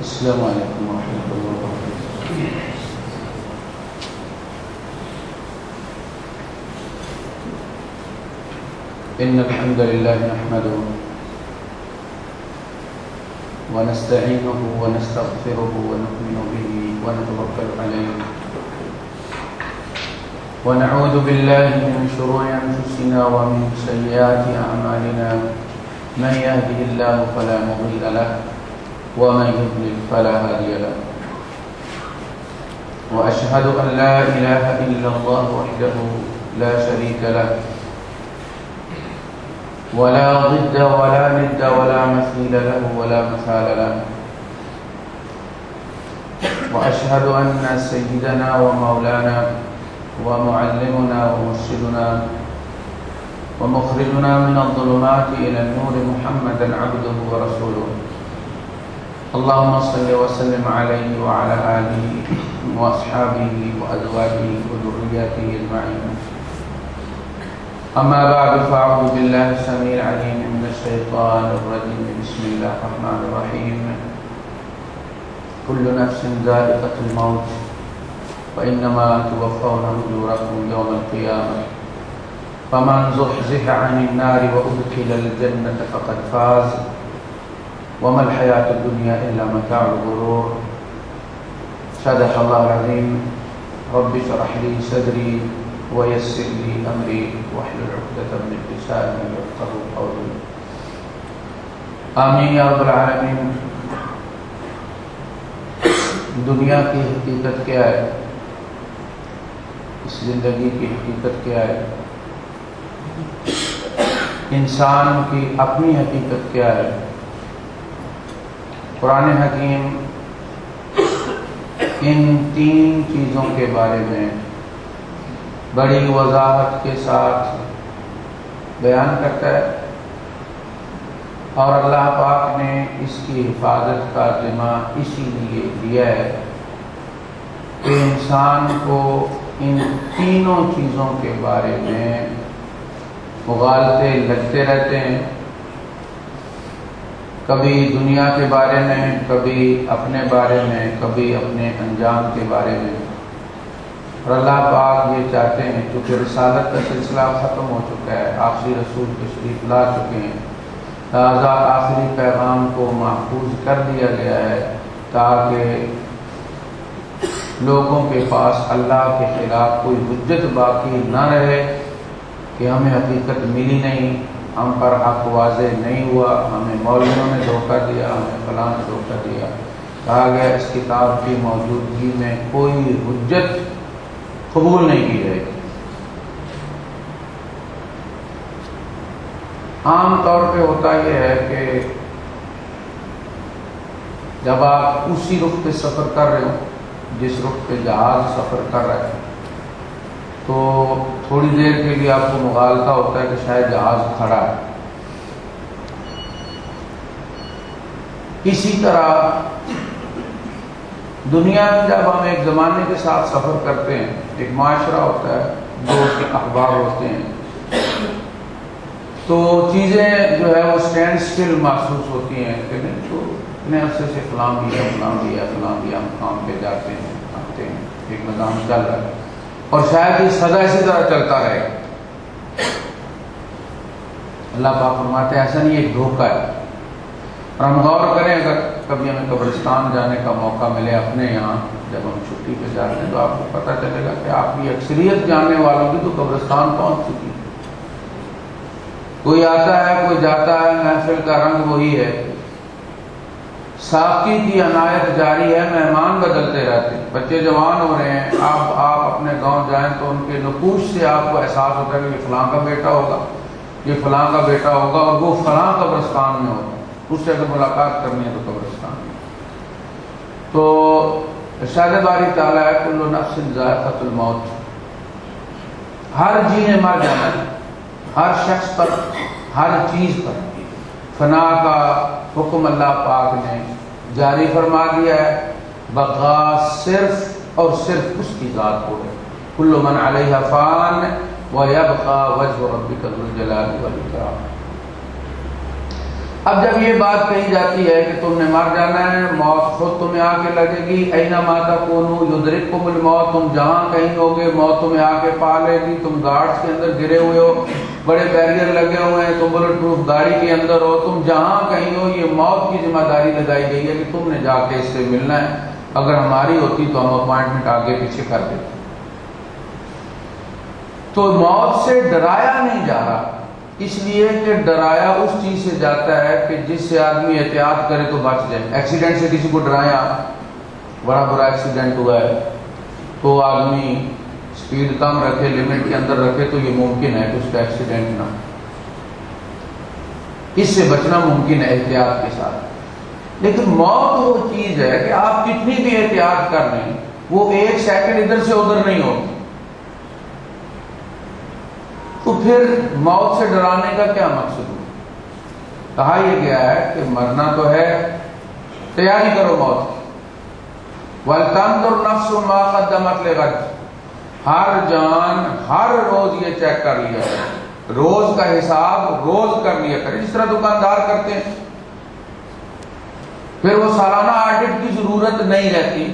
السلام عليكم ورحمة الله وبركاته. إن الحمد لله نحمده ونستعينه ونستغفره ونؤمن به ونتوكل عليه ونعوذ بالله من شرور أنفسنا ومن سيئات أعمالنا من يهده الله فلا مضل له ومن يضلل فلا هادي له وأشهد أن لا إله إلا الله وحده لا شريك له ولا ضد ولا ند ولا مثيل له ولا مثال له وأشهد أن سيدنا ومولانا ومعلمنا ومرشدنا ومخرجنا من الظلمات إلى النور محمدا عبده ورسوله اللهم صل وسلم عليه وعلى آله وأصحابه وأزواجه وذرياته أجمعين. أما بعد فأعوذ بالله السميع العليم من الشيطان الرجيم. بسم الله الرحمن الرحيم. كل نفس ذائقة الموت وإنما توفون أجوركم يوم القيامة فمن زحزح عن النار وأدخل الجنة فقد فاز وما الحياة الدنيا إلا متاع الغرور. صدق الله العظيم. رب اشرح لي صدري ويسر لي أمري واحلل عقدة من لساني يفقهوا قولي. آمین یا رب العالمین. دنیا کی حقیقت کیا ہے؟ اس زندگی کی حقیقت کیا ہے؟ انسان کی اپنی حقیقت کیا ہے؟ قرآن حکیم ان تین چیزوں کے بارے میں بڑی وضاحت کے ساتھ بیان کرتا ہے، اور اللہ پاک نے اس کی حفاظت کا ذمہ اسی لیے دیا ہے کہ انسان کو ان تینوں چیزوں کے بارے میں مغالطے لگتے رہتے ہیں، کبھی دنیا کے بارے میں، کبھی اپنے بارے میں، کبھی اپنے انجام کے بارے میں. اور اللہ پاک یہ چاہتے ہیں کیونکہ رسالت کا سلسلہ ختم ہو چکا ہے، آخری رسول تشریف لا چکے ہیں، لہذا آخری پیغام کو محفوظ کر دیا گیا ہے تاکہ لوگوں کے پاس اللہ کے خلاف کوئی حجت باقی نہ رہے کہ ہمیں حقیقت ملی نہیں، ہم پر حق واضح نہیں ہوا، ہمیں مولویوں نے دھوکہ دیا، ہمیں فلاں نے دھوکہ دیا. کہا گیا اس کتاب کی موجودگی میں کوئی حجت قبول نہیں کی جائے گی. عام طور پہ ہوتا یہ ہے کہ جب آپ اسی رخ پہ سفر کر رہے ہو جس رخ پہ جہاز سفر کر رہا ہے تو تھوڑی دیر کے لیے آپ کو مغالطہ ہوتا ہے کہ شاید جہاز کھڑا ہے. اسی طرح دنیا میں جب ہم ایک زمانے کے ساتھ سفر کرتے ہیں، ایک معاشرہ ہوتا ہے، دوست اخبار ہوتے ہیں، تو چیزیں جو ہے وہ اسٹینڈ سٹل محسوس ہوتی ہیں کہ نہیں تو اتنے عرصے سے فلاں بھی ہے، فلاں بھی ہے، فلاں بھی ہے، ہم کام پہ جاتے ہیں آتے ہیں، ایک نظام چل رہا ہے اور شاید یہ سدا اسی طرح چلتا رہے گا. اللہ پاک فرماتے ہیں ایسا نہیں، ایک دھوکہ ہے. اور ہم غور کریں اگر کبھی ہمیں قبرستان جانے کا موقع ملے اپنے یہاں جب ہم چھٹی پہ جاتے ہیں تو آپ کو پتہ چلے گا کہ آپ کی اکثریت جاننے والوں کی تو قبرستان پہنچ چکی ہے. کوئی آتا ہے کوئی جاتا ہے، محفل کا رنگ وہی ہے، ساقی کی عنایت جاری ہے، مہمان بدلتے رہتے ہیں. بچے جوان ہو رہے ہیں، آپ اپنے گاؤں جائیں تو ان کے نقوش سے آپ کو احساس ہوتا ہے کہ یہ فلاں کا بیٹا ہوگا، یہ فلاں کا بیٹا ہوگا، اور وہ فلاں قبرستان میں ہوگا. اس سے اگر ملاقات کرنی ہے تو قبرستان میں. تو ارشاد باری تعالیٰ ہے کل نفس ذائقۃ الموت، ہر جی نے مر جانا ہے، ہر شخص پر، ہر چیز پر فنا کا حکم اللہ پاک نے جاری فرما دیا ہے. بقا صرف اور صرف اس کی ذات کو ہے. کل من علیہا فان ویبقى وجہ ربک ذو الجلال والاکرام. اب جب یہ بات کہی جاتی ہے کہ تم نے مر جانا ہے، موت خود تمہیں آ کے لگے گی، اینما تکونوا یدرککم الموت، تم جہاں کہیں ہوگے موت تمہیں آ کے پا لے گی. تم گارڈز کے اندر گرے ہوئے ہو، بڑے بیریئر لگے ہوئے ہیں، تم بلٹ پروف گاڑی کے اندر ہو، تم جہاں کہیں ہو، یہ موت کی ذمہ داری لگائی گئی ہے کہ تم نے جا کے اس سے ملنا ہے. اگر ہماری ہوتی تو ہم اپوائنٹمنٹ آگے پیچھے کر دیتے. تو موت سے ڈرایا نہیں جا رہا، اس لیے کہ ڈرایا اس چیز سے جاتا ہے کہ جس سے آدمی احتیاط کرے تو بچ جائے. ایکسیڈنٹ سے کسی کو ڈرایا، بڑا برا ایکسیڈنٹ ہوا ہے تو آدمی سپیڈ کم رکھے، لمٹ کے اندر رکھے تو یہ ممکن ہے کہ اس کا ایکسیڈنٹ نہ ہو. اس سے بچنا ممکن ہے احتیاط کے ساتھ. لیکن موت وہ چیز ہے کہ آپ کتنی بھی احتیاط کر لیں وہ ایک سیکنڈ ادھر سے ادھر نہیں ہوتی. تو پھر موت سے ڈرانے کا کیا مقصد ہے؟ کہا یہ گیا ہے کہ مرنا تو ہے، تیاری کرو موت کی. وَلْتَنْظُرْ نَفْسٌ مَا قَدَّمَتْ لِغَدٍ، ہر جان ہر روز یہ چیک کر لیا جائے، روز کا حساب روز کر لیا کرے، جس طرح دکاندار کرتے ہیں. پھر وہ سالانہ آڈٹ کی ضرورت نہیں رہتی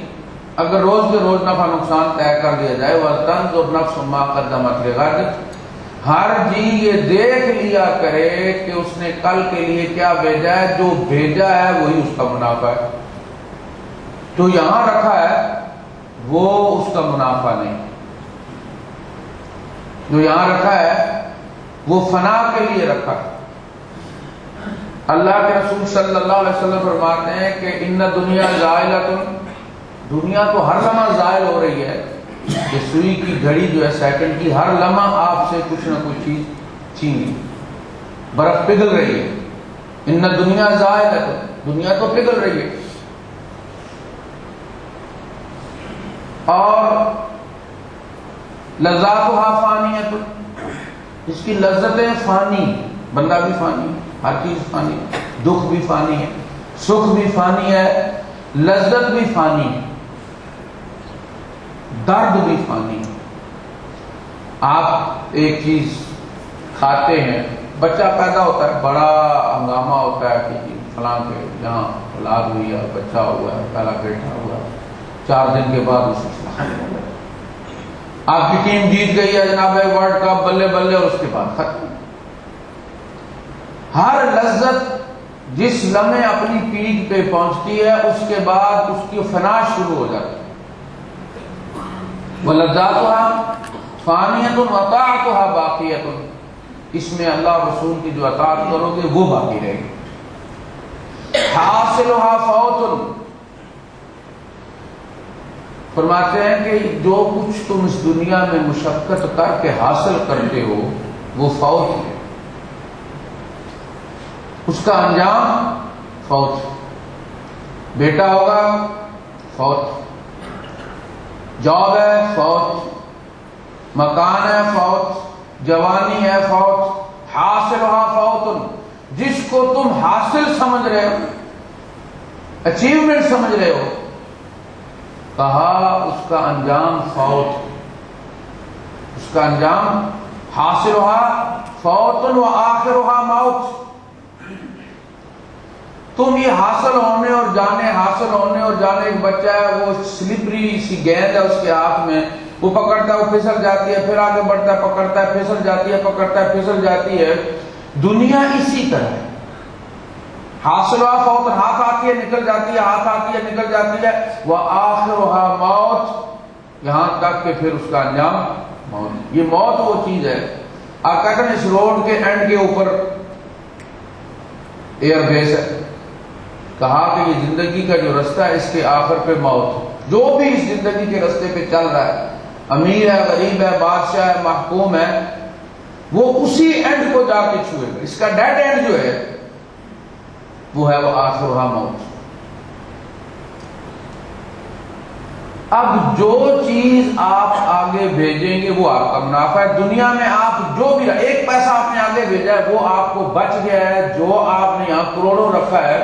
اگر روز کے روز نفع نقصان طے کر دیا جائے. وَلْتَنْظُرْ نَفْسٌ مَا قَدَّمَتْ لِغَدٍ، ہر جی یہ دیکھ لیا کرے کہ اس نے کل کے لیے کیا بھیجا ہے، جو بھیجا ہے وہی اس کا منافع ہے، جو یہاں رکھا ہے وہ اس کا منافع نہیں، جو یہاں رکھا ہے وہ فنا کے لیے رکھا ہے۔ اللہ کے رسول صلی اللہ علیہ وسلم فرماتے ہیں کہ ان دنیا زائلۃ، دنیا تو ہر لمحہ زائل ہو رہی ہے، کہ سوئی کی گھڑی جو ہے سیکنڈ کی، ہر لمحہ آپ سے کچھ نہ کچھ چیز چھین لی، برف پگھل رہی ہے۔ ان دنیا زائلۃ، دنیا تو پگھل رہی ہے، اور لذاتها فانیۃ، اس کی لذتیں فانی، بندہ بھی فانی ہے، ہر چیز فانی ہے، دکھ بھی فانی ہے، سکھ بھی فانی ہے، لذت بھی فانی ہے، درد بھی فانی ہے۔ آپ ایک چیز کھاتے ہیں، بچہ پیدا ہوتا ہے، بڑا ہنگامہ ہوتا ہے کہ جی فلاں کے یہاں اولاد ہوئی ہے، بچہ ہوا ہے، پہلا بیٹا ہوا ہے، 4 دن کے بعد اسے آپ کی ٹیم جیت گئی ہے جناب ورلڈ کپ، بلے بلے، اور اس کے بعد ختم۔ ہر لذت جس لمحے اپنی پیک پہ پہنچتی ہے اس کے بعد اس کی فنا شروع ہو جاتی ہے۔ وَلَذَّاتُهَا فَانِيَةٌ وَطَاعَتُهَا بَاقِيَةٌ، اس میں اللہ رسول کی جو اطاعت کرو گے وہ باقی رہے گی۔ حاصلها فوت، فرماتے ہیں کہ جو کچھ تم اس دنیا میں مشقت کر کے حاصل کرتے ہو وہ فوت ہے، اس کا انجام فوت، بیٹا ہوگا فوت، جاب ہے فوت، مکان ہے فوت، جوانی ہے فوت، حاصلها فوت، جس کو تم حاصل سمجھ رہے ہو، اچیومنٹ سمجھ رہے ہو، کہا اس کا انجام فوت، اس کا انجام حاصلها فوت وآخرها موت۔ تم یہ حاصل ہونے اور جانے، حاصل ہونے اور جانے، ایک بچہ ہے وہ سلپری سی گیند ہے اس کے ہاتھ میں، وہ پکڑتا ہے وہ پھسل جاتی ہے، پھر آگے بڑھتا ہے پکڑتا ہے پھسل جاتی ہے، پکڑتا ہے پھسل جاتی ہے۔ دنیا اسی طرح ہے، حاصلها فوت، ہاتھ آتی ہے نکل جاتی ہے، ہاتھ آتی ہے نکل جاتی ہے، وآخرها موت، یہاں تک کہ پھر اس کا انجام موت۔ یہ موت وہ چیز ہے، آپ کہتے ہیں اس روڈ کے اینڈ کے اوپر ایئر بیس ہے، کہا کہ یہ زندگی کا جو رستہ ہے اس کے آخر پہ موت، جو بھی اس زندگی کے رستے پہ چل رہا ہے، امیر ہے، غریب ہے، بادشاہ ہے، محکوم ہے، وہ اسی اینڈ کو جا کے چھوئے گا، اس کا ڈیڈ اینڈ جو ہے وہ ہے وہ آخرها موت۔ اب جو چیز آپ آگے بھیجیں گے وہ آپ کا منافع ہے۔ دنیا میں آپ جو بھی، ایک پیسہ آپ نے آگے بھیجا ہے وہ آپ کو بچ گیا ہے، جو آپ نے یہاں کروڑوں رکھا ہے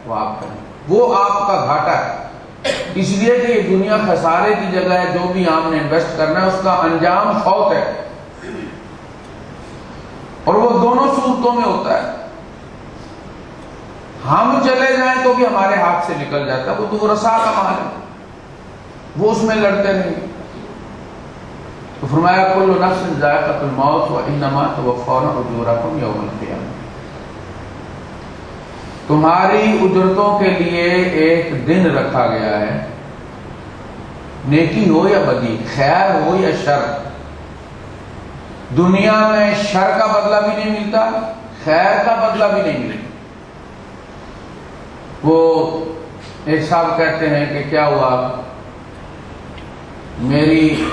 وہ آپ کا ہے، وہ آپ کا گھاٹا ہے، اس لیے کہ یہ دنیا خسارے کی جگہ ہے، جو بھی آپ نے انویسٹ کرنا ہے اس کا انجام فوت ہے، اور وہ دونوں صورتوں میں ہوتا ہے۔ ہم چلے جائیں تو بھی ہمارے ہاتھ سے نکل جاتا ہے، وہ تو رسا کا مال ہے، وہ اس میں لڑتے نہیں۔ تو فرمایا کل نفس ذائقۃ الموت وانما توفون اجورکم یوم القیامہ، تمہاری اجرتوں کے لیے ایک دن رکھا گیا ہے، نیکی ہو یا بدی، خیر ہو یا شر۔ دنیا میں شر کا بدلہ بھی نہیں ملتا، خیر کا بدلہ بھی نہیں ملتا۔ وہ ایک صاحب کہتے ہیں کہ کیا ہوا، میری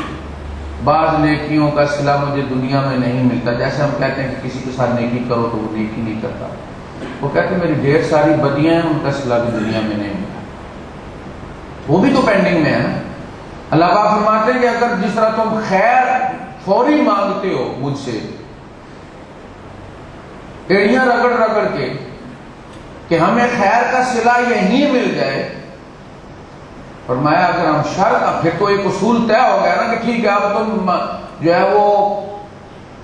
بعض نیکیوں کا صلہ مجھے دنیا میں نہیں ملتا، جیسے ہم کہتے ہیں کہ کسی کے ساتھ نیکی کرو تو وہ نیکی نہیں کرتا، وہ کہتے ہیں میری ڈھیر ساری بدیاں ہیں، ان کا صلہ بھی دنیا میں نہیں ملتا، وہ بھی تو پینڈنگ میں ہے۔ اللہ پاک فرماتے ہیں کہ اگر جس طرح تم خیر فوری مانگتے ہو مجھ سے، ایڑیاں رگڑ رگڑ کے کہ ہمیں خیر کا صلہ یہیں مل جائے، فرمایا اگر ہم شر کا، پھر تو ایک اصول طے ہو گیا نا کہ ٹھیک ہے اب تم جو ہے وہ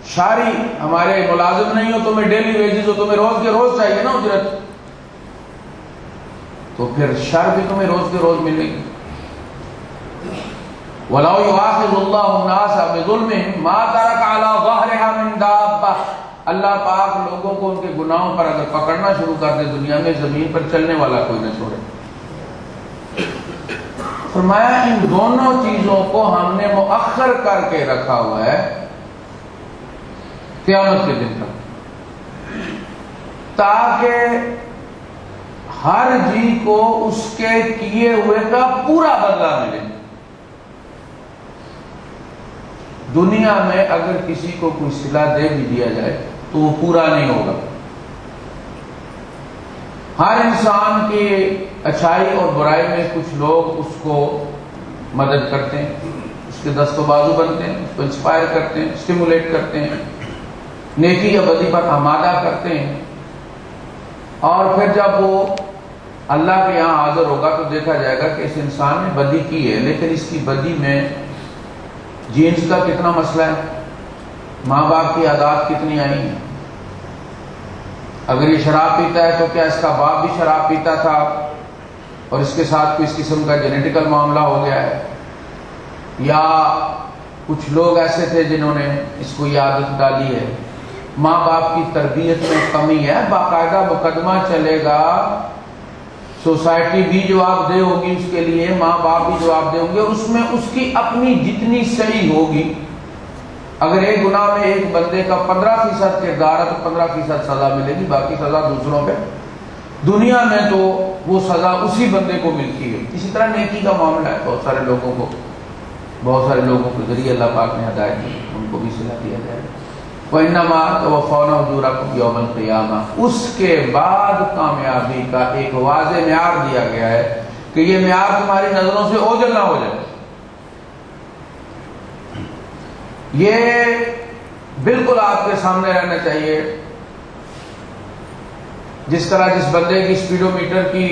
شاری ہمارے ملازم نہیں ہو، تمہیں ڈیلی ویجز ہو، تمہیں روز کے روز چاہیے نا اجرت، تو پھر شر بھی تمہیں روز کے روز ملے گی۔ وَلَوْ يُؤَاخِذُ اللَّهُ النَّاسَ بِظُلْمِهِمْ مَا تَرَكَ عَلَى ظَهْرِهَا مِنْ دَابَّةٍ اللہ پاک لوگوں کو ان کے گناہوں پر اگر پکڑنا شروع کر دے دنیا میں، زمین پر چلنے والا کوئی نہ چھوڑے۔ فرمایا ان دونوں چیزوں کو ہم نے مؤخر کر کے رکھا ہوا ہے قیامت کے دن تک، تاکہ ہر جی کو اس کے کیے ہوئے کا پورا بدلہ ملے۔ دنیا میں اگر کسی کو کوئی صلہ دے بھی دیا جائے تو وہ پورا نہیں ہوگا۔ ہر انسان کی اچھائی اور برائی میں کچھ لوگ اس کو مدد کرتے ہیں، اس کے دست و بازو بنتے ہیں، اس کو انسپائر کرتے ہیں، اسٹیمولیٹ کرتے ہیں، نیکی یا بدی پر آمادہ کرتے ہیں، اور پھر جب وہ اللہ کے یہاں حاضر ہوگا تو دیکھا جائے گا کہ اس انسان نے بدی کی ہے، لیکن اس کی بدی میں جینس کا کتنا مسئلہ ہے، ماں باپ کی عادات کتنی آئی ہیں، اگر یہ شراب پیتا ہے تو کیا اس کا باپ بھی شراب پیتا تھا اور اس کے ساتھ کوئی اس قسم کا جینیٹیکل معاملہ ہو گیا ہے، یا کچھ لوگ ایسے تھے جنہوں نے اس کو یہ عادت ڈالی ہے۔ ماں باپ کی تربیت میں کمی ہے، باقاعدہ مقدمہ چلے گا، سوسائٹی بھی جواب دہ ہوگی اس کے لیے، ماں باپ بھی جواب دے ہوں گے، اس میں اس کی اپنی جتنی صحیح ہوگی۔ اگر ایک گناہ میں ایک بندے کا 15% کردار ہے تو 15% سزا ملے گی، باقی سزا دوسروں پہ۔ دنیا میں تو وہ سزا اسی بندے کو ملتی ہے۔ اسی طرح نیکی کا معاملہ ہے، بہت سارے لوگوں کے ذریعے اللہ پاک نے ہدایت دی، ان کو بھی صلہ دیا جائے گا۔ وَإِنَّمَا تُوَفَّوْنَ أُجُورَكُمْ يَوْمَ الْقِيَامَةِ۔ اس کے بعد کامیابی کا ایک واضح معیار دیا گیا ہے کہ یہ معیار تمہاری نظروں سے اوجھل نہ ہو جائے۔ یہ بالکل آپ کے سامنے رہنا چاہیے۔ جس طرح جس بندے کی اسپیڈو میٹر کی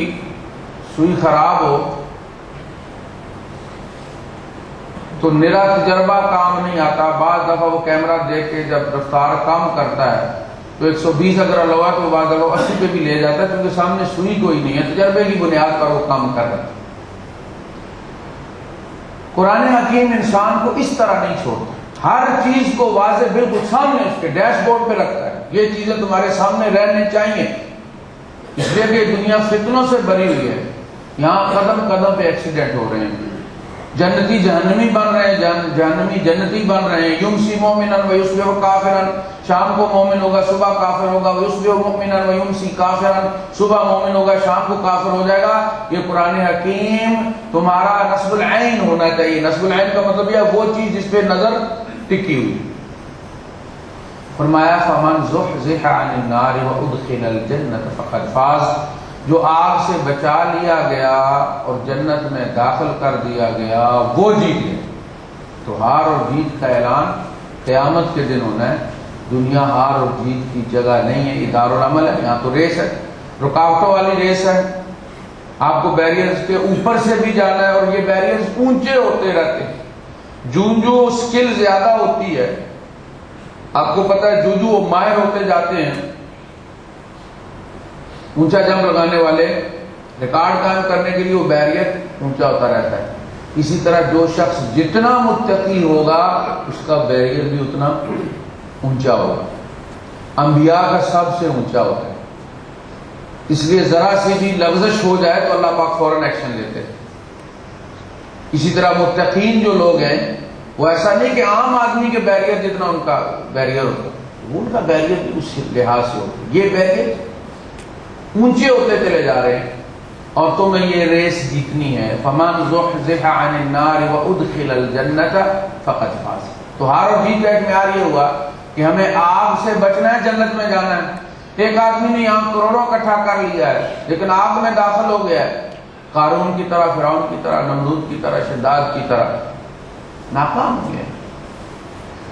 سوئی خراب ہو تو نرا تجربہ کام نہیں آتا، بعض دفعہ وہ کیمرہ دیکھ کے جب رفتار کم کرتا ہے تو 120 اگر لوا تو بعض دفعہ 80 پہ بھی لے جاتا ہے، کیونکہ سامنے سوئی کوئی نہیں ہے، تجربے کی بنیاد پر وہ کام کر رہا ہے۔ قرآن حکیم انسان کو اس طرح نہیں چھوڑتا، ہر چیز کو واضح بالکل سامنے اس کے ڈیش بورڈ پہ رکھتا ہے، یہ چیزیں تمہارے سامنے رہنے چاہیے، اس لیے کہ دنیا فتنوں سے بری ہوئی ہے، یہاں قدم قدم پہ ایکسیڈنٹ ہو رہے ہیں، جنتی جہنمی بن رہے ہیں، جہنمی جنتی بن رہے ہیں۔ یمسی مومنا ویصبح کافرا، شام کو مومن ہوگا صبح کافر ہوگا، ویصبح مؤمنا ویمسی کافرا، صبح مومن ہوگا شام کو کافر ہو جائے گا۔ یہ قرآن حکیم تمہارا نصب العین ہونا چاہیے۔ نصب العین کا مطلب یہ ہے وہ چیز جس پہ نظر ٹکی ہوئی۔ فرمایا فمن زحزح عن النار وادخل الجنة فقد فاز، جو آگ سے بچا لیا گیا اور جنت میں داخل کر دیا گیا وہ جیت گیا۔ تو ہار اور جیت کا اعلان قیامت کے دن ہونا ہے۔ دنیا ہار اور جیت کی جگہ نہیں ہے، یہ دارالعمل ہے، یہاں تو ریس ہے، رکاوٹوں والی ریس ہے۔ آپ کو بیریئرز کے اوپر سے بھی جانا ہے اور یہ بیریئرز اونچے ہوتے رہتے ہیں، جو سکل زیادہ ہوتی ہے، آپ کو پتہ ہے جو وہ ماہر ہوتے جاتے ہیں، اونچا جمپ لگانے والے ریکارڈ قائم کرنے کے لیے وہ بیریئر اونچا ہوتا رہتا ہے۔ اسی طرح جو شخص جتنا متقی ہوگا اس کا بیریئر بھی اتنا اونچا ہوگا۔ انبیاء کا سب سے اونچا ہوتا ہے، اس لیے ذرا سی بھی لغزش ہو جائے تو اللہ پاک فوراً ایکشن لیتے ہیں۔ اسی طرح متقین جو لوگ ہیں وہ ایسا نہیں کہ عام آدمی کے بیریئر جتنا ان کا بیریئر ہوتا ہے، ان کا بیریئر بھی اس لحاظ سے ہوتا ہے۔ یہ بیریئر اونچے ہوتے چلے جا رہے ہیں اور تمہیں یہ ریس جیتنی ہے۔ فمن زحزح عن النار وادخل الجنة فقد فاز۔ تو ہار اور جیت کا ایک معیار یہ ہوا کہ ہمیں آگ سے بچنا ہے، جنت میں جانا ہے۔ ایک آدمی نے یہاں کروڑوں اکٹھا کر لیا ہے لیکن آگ میں داخل ہو گیا ہے، قارون کی طرح، فرعون کی طرح، نمرود کی طرح، شداد کی طرح، ناکام ہو گیا۔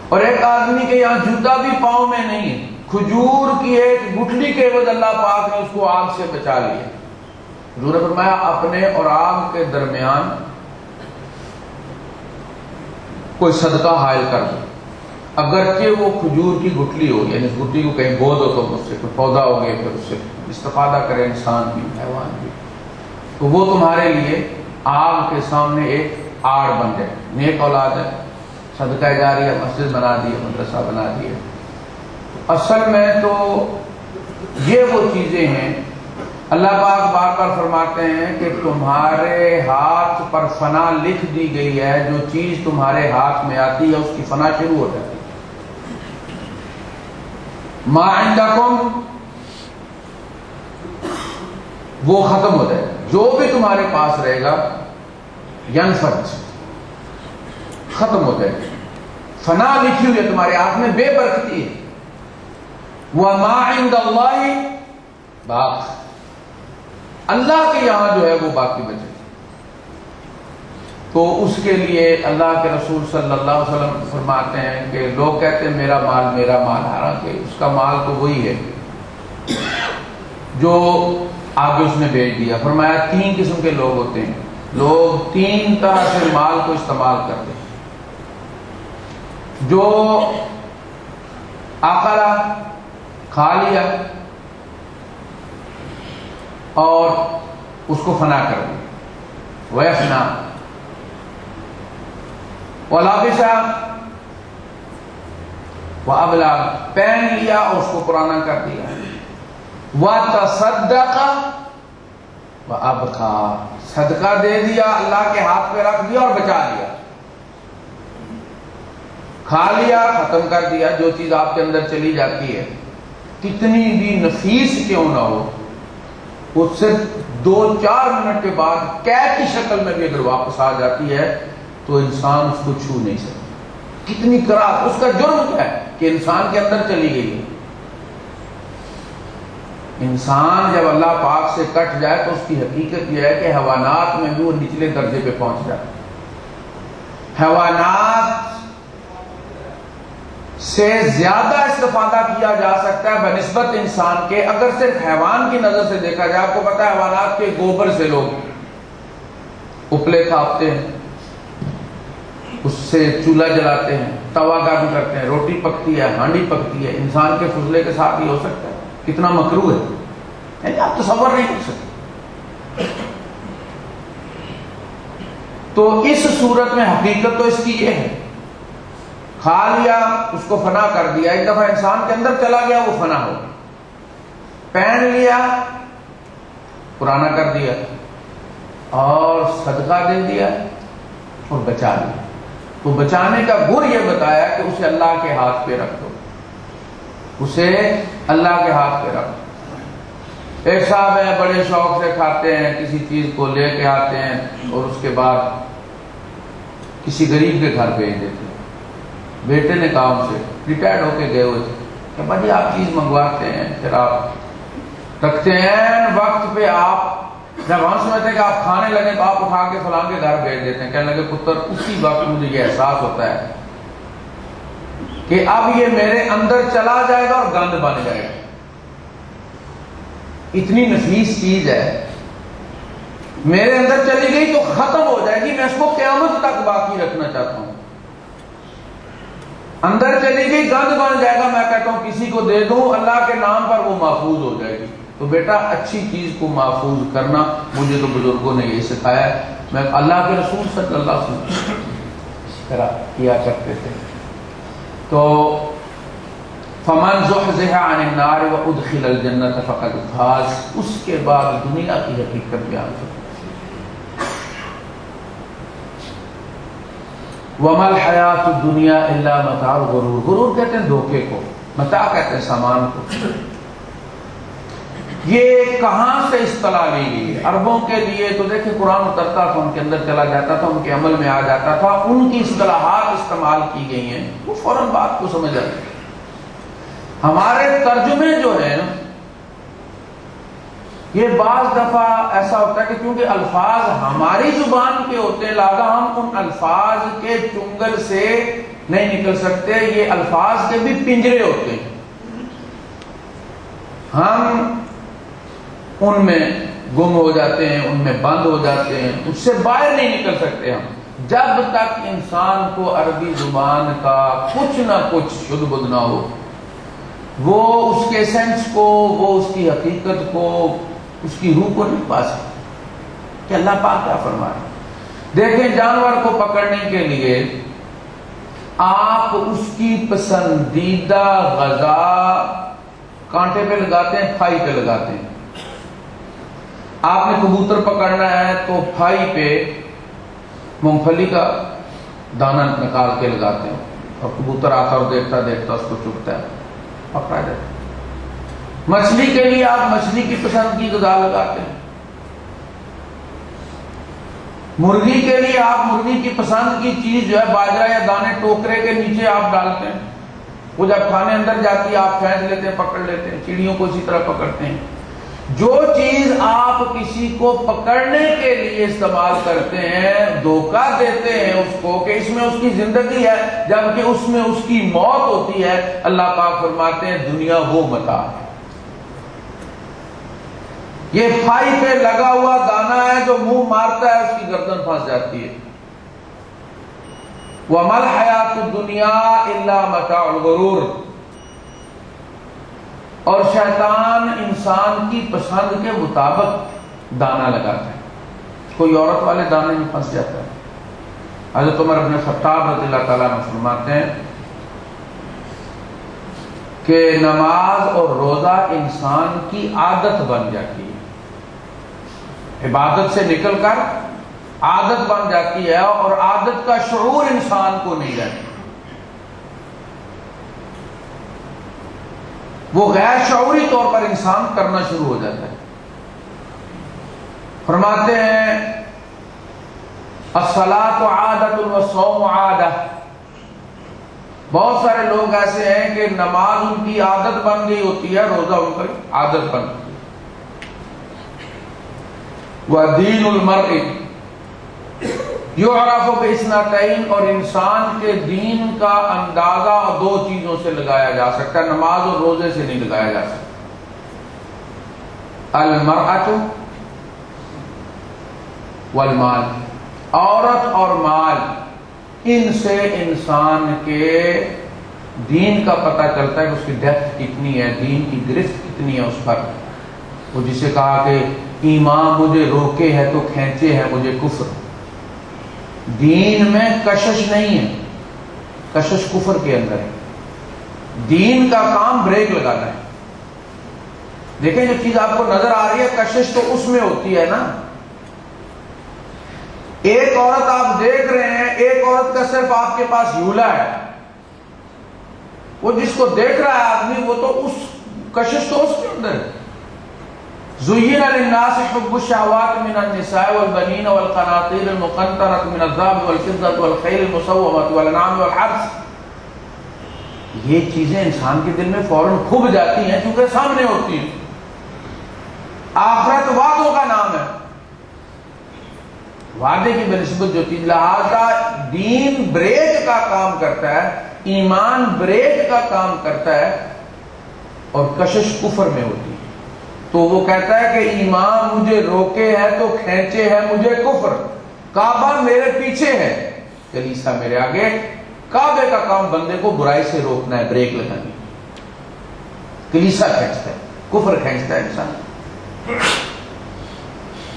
اور ایک آدمی کے یہاں جوتا بھی پاؤں میں نہیں ہے، کھجور کی ایک گٹھلی کے عوض اللہ پاک نے اس کو آگ سے بچا لیا۔ حضور نے فرمایا اپنے اور آگ کے درمیان کوئی صدقہ حائل کر دو، اگرچہ وہ کھجور کی گٹھلی ہو، یعنی اس گٹھلی کو کہیں بو دو تو اس سے کوئی پودا ہو گیا، پھر اس سے استفادہ کرے انسان بھی حیوان بھی، تو وہ تمہارے لیے آگ کے سامنے ایک آڑ بن جائے۔ نیک اولاد ہے، صدقہ جاریہ، مسجد بنا دی ہے، مدرسہ بنا دی ہے، اصل میں تو یہ وہ چیزیں ہیں، اللہ پاک بار بار فرماتے ہیں کہ تمہارے ہاتھ پر فنا لکھ دی گئی ہے، جو چیز تمہارے ہاتھ میں آتی ہے اس کی فنا شروع ہو جاتی ہے۔ ما عندکم وہ ختم ہو جائے، جو بھی تمہارے پاس رہے گا ینفد، ختم ہو جائے گا۔ فنا لکھی ہوئی ہے تمہارے ہاتھ میں، بے برکتی ہے۔ وما عند اللہ باق، اللہ کے یہاں جو ہے وہ باقی بچے۔ تو اس کے لیے اللہ کے رسول صلی اللہ علیہ وسلم فرماتے ہیں کہ لوگ کہتے ہیں میرا مال، حالانکہ اس کا مال تو وہی ہے جو آگے اس نے بھیج دیا۔ فرمایا 3 قسم کے لوگ ہوتے ہیں، لوگ 3 طرح سے مال کو استعمال کرتے ہیں۔ جو آقلا، کھا لیا اور اس کو فنا کر دیا، ویفنا، ولابسا وابلا، پہن لیا اور اس کو پرانا کر دیا، وتصدق وابقا، صدقہ دے دیا، اللہ کے ہاتھ پہ رکھ دیا اور بچا لیا۔ کھا لیا، ختم کر دیا، جو چیز آپ کے اندر چلی جاتی ہے کتنی بھی نفیس کیوں نہ ہو، وہ صرف 2-4 منٹ کے بعد قید کی شکل میں بھی اگر واپس آ جاتی ہے تو انسان اس کو چھو نہیں سکتا۔ کتنی کراہت، اس کا جرم کیا ہے کہ انسان کے اندر چلی گئی ہے۔ انسان جب اللہ پاک سے کٹ جائے تو اس کی حقیقت یہ ہے کہ حیوانات میں بھی وہ نچلے درجے پہ پہنچ جاتا ہے۔ حیوانات سے زیادہ استفادہ کیا جا سکتا ہے بنسبت انسان کے، اگر صرف حیوان کی نظر سے دیکھا جائے۔ آپ کو پتا ہے حیوانات کے گوبر سے لوگ اپلے تھاپتے ہیں، اس سے چولہا جلاتے ہیں، توا گرم کرتے ہیں، روٹی پکتی ہے، ہانڈی پکتی ہے۔ انسان کے فضلے کے ساتھ یہ ہو سکتا ہے؟ کتنا مکروہ ہے، یعنی آپ تصور نہیں کر سکتے۔ تو اس صورت میں حقیقت تو اس کی یہ ہے، کھا لیا اس کو فنا کر دیا، ایک دفعہ انسان کے اندر چلا گیا وہ فنا ہو گیا۔ پہن لیا، پرانا کر دیا، اور صدقہ دے دیا اور بچا لیا۔ تو بچانے کا گر یہ بتایا کہ اسے اللہ کے ہاتھ پہ رکھ دو، اسے اللہ کے ہاتھ پہ رکھ دو۔ ایک صاحب ہیں، بڑے شوق سے کھاتے ہیں، کسی چیز کو لے کے آتے ہیں اور اس کے بعد کسی غریب کے گھر بھیج دیتے ہیں۔ بیٹے نے کہا ان سے، ریٹائرڈ ہو کے گئے ہوئے تھے، کہ بھائی آپ چیز منگواتے ہیں، پھر آپ رکھتے ہیں، وقت پہ آپ جب ہم سمجھتے ہیں کہ آپ کھانے لگے تو آپ اٹھا کے فلاں کے گھر بھیج دیتے ہیں۔ کہنے لگے پتر اسی وقت مجھے یہ احساس ہوتا ہے کہ اب یہ میرے اندر چلا جائے گا اور گند بن جائے گا۔ اتنی نفیس چیز ہے، میرے اندر چلی گئی تو ختم ہو جائے گی، میں اس کو قیامت تک باقی رکھنا چاہتا ہوں۔ اندر چلی گئی گند بن جائے گا، میں کہتا ہوں کسی کو دے دوں اللہ کے نام پر وہ محفوظ ہو جائے گی۔ تو بیٹا اچھی چیز کو محفوظ کرنا مجھے تو بزرگوں نے یہ سکھایا ہے، میں اللہ کے رسول صلی اللہ علیہ وسلم اس طرح کیا کرتے تھے۔ تو فمن زحزح عن النار وادخل الجنة فقد فاز، اس کے بعد دنیا کی حقیقت بیان کرتے۔ وما الحیات الدنیا الا متاع الغرور، غرور کہتے ہیں دھوکے کو، متاع کہتے ہیں سامان کو۔ یہ کہاں سے اصطلاح لی گئی ہے؟ عربوں کے لیے تو دیکھیں قرآن اترتا تھا، ان کے اندر چلا جاتا تھا، ان کے عمل میں آ جاتا تھا، ان کی اصطلاحات استعمال کی گئی ہیں، وہ فوراً بات کو سمجھ آتے ہیں۔ ہمارے ترجمے جو ہیں یہ بعض دفعہ ایسا ہوتا ہے کہ کیونکہ الفاظ ہماری زبان کے ہوتے ہیں لہذا ہم ان الفاظ کے چنگل سے نہیں نکل سکتے، یہ الفاظ کے بھی پنجرے ہوتے ہیں، ہم ان میں گم ہو جاتے ہیں، ان میں بند ہو جاتے ہیں، اس سے باہر نہیں نکل سکتے ہم جب تک انسان کو عربی زبان کا کچھ نہ کچھ شد بدھ نہ ہو، وہ اس کے سینس کو، وہ اس کی حقیقت کو، اس کی روح کو نہیں پا سکتا کہ اللہ پاک کیا فرمائے۔ دیکھیں جانور کو پکڑنے کے لیے آپ اس کی پسندیدہ غذا کانٹے پہ لگاتے ہیں، پھائی پہ لگاتے ہیں. آپ نے کبوتر پکڑنا ہے تو پھائی پہ مونگ پھلی کا دانہ نکال کے لگاتے ہیں اور کبوتر آتا اور دیکھتا دیکھتا اس کو چگتا ہے، پکڑا جاتا ہے. مچھلی کے لیے آپ مچھلی کی پسند کی غذا لگاتے ہیں. مرغی کے لیے آپ مرغی کی پسند کی چیز جو ہے باجرہ یا دانے ٹوکرے کے نیچے آپ ڈالتے ہیں، وہ جب کھانے اندر جاتی ہے آپ پھینک لیتے ہیں، پکڑ لیتے ہیں. چڑیوں کو اسی طرح پکڑتے ہیں. جو چیز آپ کسی کو پکڑنے کے لیے استعمال کرتے ہیں، دھوکہ دیتے ہیں اس کو کہ اس میں اس کی زندگی ہے جبکہ اس میں اس کی موت ہوتی ہے. اللہ پاک فرماتے ہیں دنیا وہ متاع ہے. یہ پھائی پہ لگا ہوا دانا ہے، جو منہ مارتا ہے اس کی گردن پھنس جاتی ہے. وَمَا الْحَيَاةُ الدُّنْيَا إِلَّا مَتَاعُ الْغُرُورِ. اور شیطان انسان کی پسند کے مطابق دانا لگاتا ہے. کوئی عورت والے دانے میں پھنس جاتا ہے. حضرت عمر بن خطاب رضی اللہ تعالیٰ عنہ فرماتے ہیں کہ نماز اور روزہ انسان کی عادت بن جاتی ہے، عبادت سے نکل کر عادت بن جاتی ہے اور عادت کا شعور انسان کو نہیں رہتا. وہ غیر شعوری طور پر انسان کرنا شروع ہو جاتا ہے. فرماتے ہیں الصلاۃ عادۃ والصوم عادۃ. بہت سارے لوگ ایسے ہیں کہ نماز ان کی عادت بن گئی ہوتی ہے، روزہ ان پر عادت بن گئی. وَدِينُ الْمَرْءِ یعرف باثنتین. اور انسان کے دین کا اندازہ دو چیزوں سے لگایا جا سکتا ہے، نماز اور روزے سے نہیں لگایا جا سکتا. المرأة والمال. عورت اور مال، ان سے انسان کے دین کا پتہ چلتا ہے کہ اس کی ڈیپتھ کتنی ہے، دین کی گرفت کتنی ہے اس پر. وہ جسے کہا کہ ایمان مجھے روکے ہے تو کھینچے ہے مجھے کفر. دین میں کشش نہیں ہے، کشش کفر کے اندر ہے. دین کا کام بریک لگانا ہے. دیکھیں جو چیز آپ کو نظر آ رہی ہے کشش تو اس میں ہوتی ہے نا. ایک عورت آپ دیکھ رہے ہیں، ایک عورت کا صرف آپ کے پاس یولا ہے، وہ جس کو دیکھ رہا ہے آدمی وہ تو اس کشش تو اس کے اندر ہے. زُيِّنَ لِلنَّاسِ حُبُّ الشَّهَوَاتِ مِنَ النِّسَاءِ وَالْبَنِينَ وَالْقَنَاطِيرِ الْمُقَنطَرَةِ مِنَ الذَّهَبِ وَالْفِضَّةِ وَالْخَيْلِ الْمُسَوَّمَةِ وَالْأَنْعَامِ وَالْحَرْثِ. یہ چیزیں انسان کے دل میں فوراً کھب جاتی ہیں کیونکہ سامنے ہوتی ہیں. آخرت وعدوں کا نام ہے، وعدے کی بنسبت جو چیز. لہذا دین بریک کا کام کرتا ہے، ایمان بریک کا کام کرتا ہے اور کشش کفر میں ہوتی ہے. تو وہ کہتا ہے کہ ایمان مجھے روکے ہے تو کھینچے ہے مجھے کفر. کعبہ میرے پیچھے ہے، کلیسا میرے آگے. کعبے کا کام بندے کو برائی سے روکنا ہے، بریک لگانی. کلیسا کھینچتا ہے، کفر کھینچتا ہے انسان.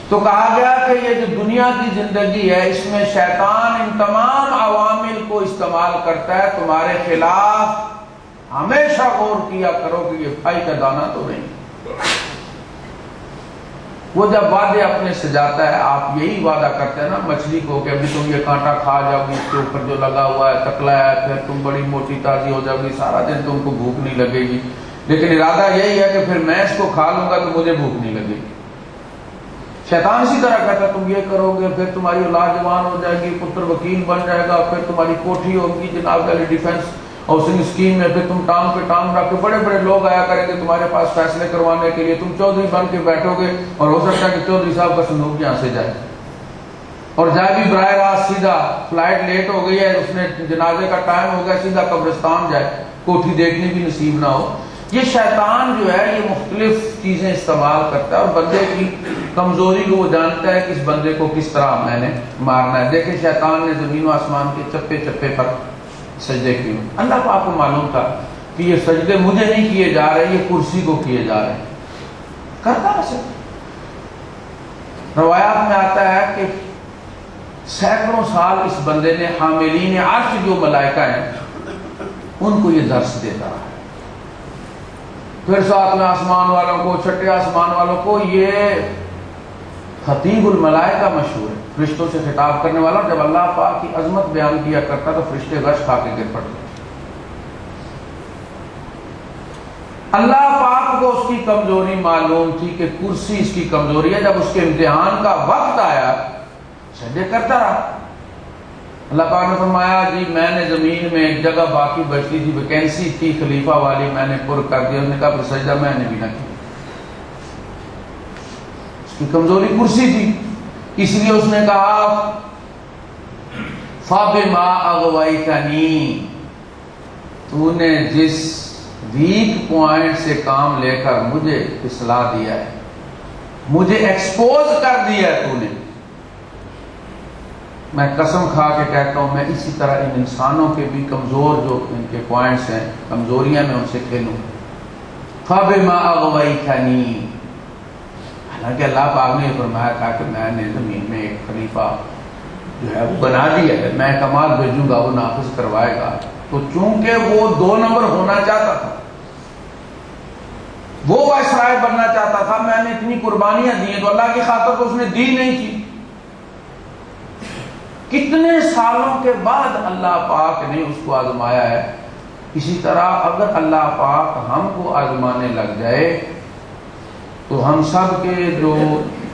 تو کہا گیا کہ یہ جو دنیا کی زندگی ہے اس میں شیطان ان تمام عوامل کو استعمال کرتا ہے تمہارے خلاف. ہمیشہ غور کیا کرو کہ یہ پھائی کا دانہ تو نہیں. وہ جب وعدے اپنے سجاتا ہے، آپ یہی وعدہ کرتے ہیں نا مچھلی کو کہ ابھی تم یہ کانٹا کھا جاؤ گی، اس کے اوپر جو لگا ہوا ہے تکلا ہے، پھر تم بڑی موٹی تازی ہو جاؤ گی، سارا دن تم کو بھوک نہیں لگے گی. لیکن ارادہ یہی ہے کہ پھر میں اس کو کھا لوں گا تو مجھے بھوک نہیں لگے گی. شیطان اسی طرح کہتا ہے تم یہ کرو گے پھر تمہاری اولاد جوان ہو جائے گی، پتر وکیل بن جائے گا، پھر تمہاری کوٹھی ہوگی جناب والی ڈیفنس ہاؤسنگ اسکیم میں، پھر تم ٹانگ پہ ٹانگ رکھ کے بڑے بڑے لوگ آیا کریں گے تمہارے پاس فیصلے کروانے کے لیے. تم چودھری بن کے بیٹھو گے اور ہو سکتا ہے کہ چودھری صاحب کا صندوق یہاں سے جائے اور جائے بھی براہ راست سیدھا. فلائٹ لیٹ ہو گئی ہے، اس نے جنازے کا ٹائم ہو گیا، سیدھا قبرستان جائے، کوٹھی دیکھنے بھی نصیب نہ ہو. یہ شیطان جو ہے یہ مختلف چیزیں استعمال کرتا ہے اور بندے کی کمزوری کو وہ جانتا ہے کہ اس بندے کو کس طرح میں نے مارنا ہے. دیکھیں شیطان نے زمین و آسمان کے چپے چپے پر سجدے کیے. اللہ کو آپ کو معلوم تھا کہ یہ سجدے مجھے نہیں کیے جا رہے، یہ کرسی کو کیے جا رہے ہیں. کرتا ایسے. روایات میں آتا ہے کہ سینکڑوں سال اس بندے نے حاملین عرش جو ملائکہ ہیں ان کو یہ درس دیتا رہا. پھر ساتھ میں آسمان والوں کو، چھٹے آسمان والوں کو، یہ خطیب الملائکہ مشہور ہے، فرشتوں سے خطاب کرنے والا. جب اللہ پاک کی عظمت بیان کیا کرتا تو فرشتے غش کھا کے گر پڑتے. اللہ پاک کو اس کی کمزوری معلوم تھی کہ کرسی اس کی کمزوری ہے. جب اس کے امتحان کا وقت آیا سجدے کرتا رہا. اللہ پاک نے فرمایا جی میں نے زمین میں ایک جگہ باقی بچتی تھی، ویکینسی تھی خلیفہ والی، میں نے پر کر دیا. اس نے کہا پھر سجدہ میں نے بھی نہ کیا. اس کی کمزوری کرسی تھی، اس لیے اس نے کہا فَبِمَا أَغْوَيْتَنِي، تو نے جس ویک پوائنٹ سے کام لے کر مجھے اصلاح دیا ہے، مجھے ایکسپوز کر دیا ہے تو نے، میں قسم کھا کے کہتا ہوں میں اسی طرح ان انسانوں کے بھی کمزور جو ان کے پوائنٹس ہیں، کمزوریاں، میں ان سے کھیلوں. فَبِمَا أَغْوَيْتَنِي، حالانکہ اللہ پاک نے یہ فرمایا تھا کہ میں نے زمین میں ایک خلیفہ جو ہے وہ بنا دیا ہے، میں کمال بھیجوں گا، وہ نافذ کروائے گا. تو چونکہ وہ 2 نمبر ہونا چاہتا تھا، وہ وائسرائے بننا چاہتا تھا، میں نے اتنی قربانیاں دی ہیں تو اللہ کی خاطر تو اس نے دی نہیں تھی. کتنے سالوں کے بعد اللہ پاک نے اس کو آزمایا ہے. اسی طرح اگر اللہ پاک ہم کو آزمانے لگ جائے تو ہم سب کے جو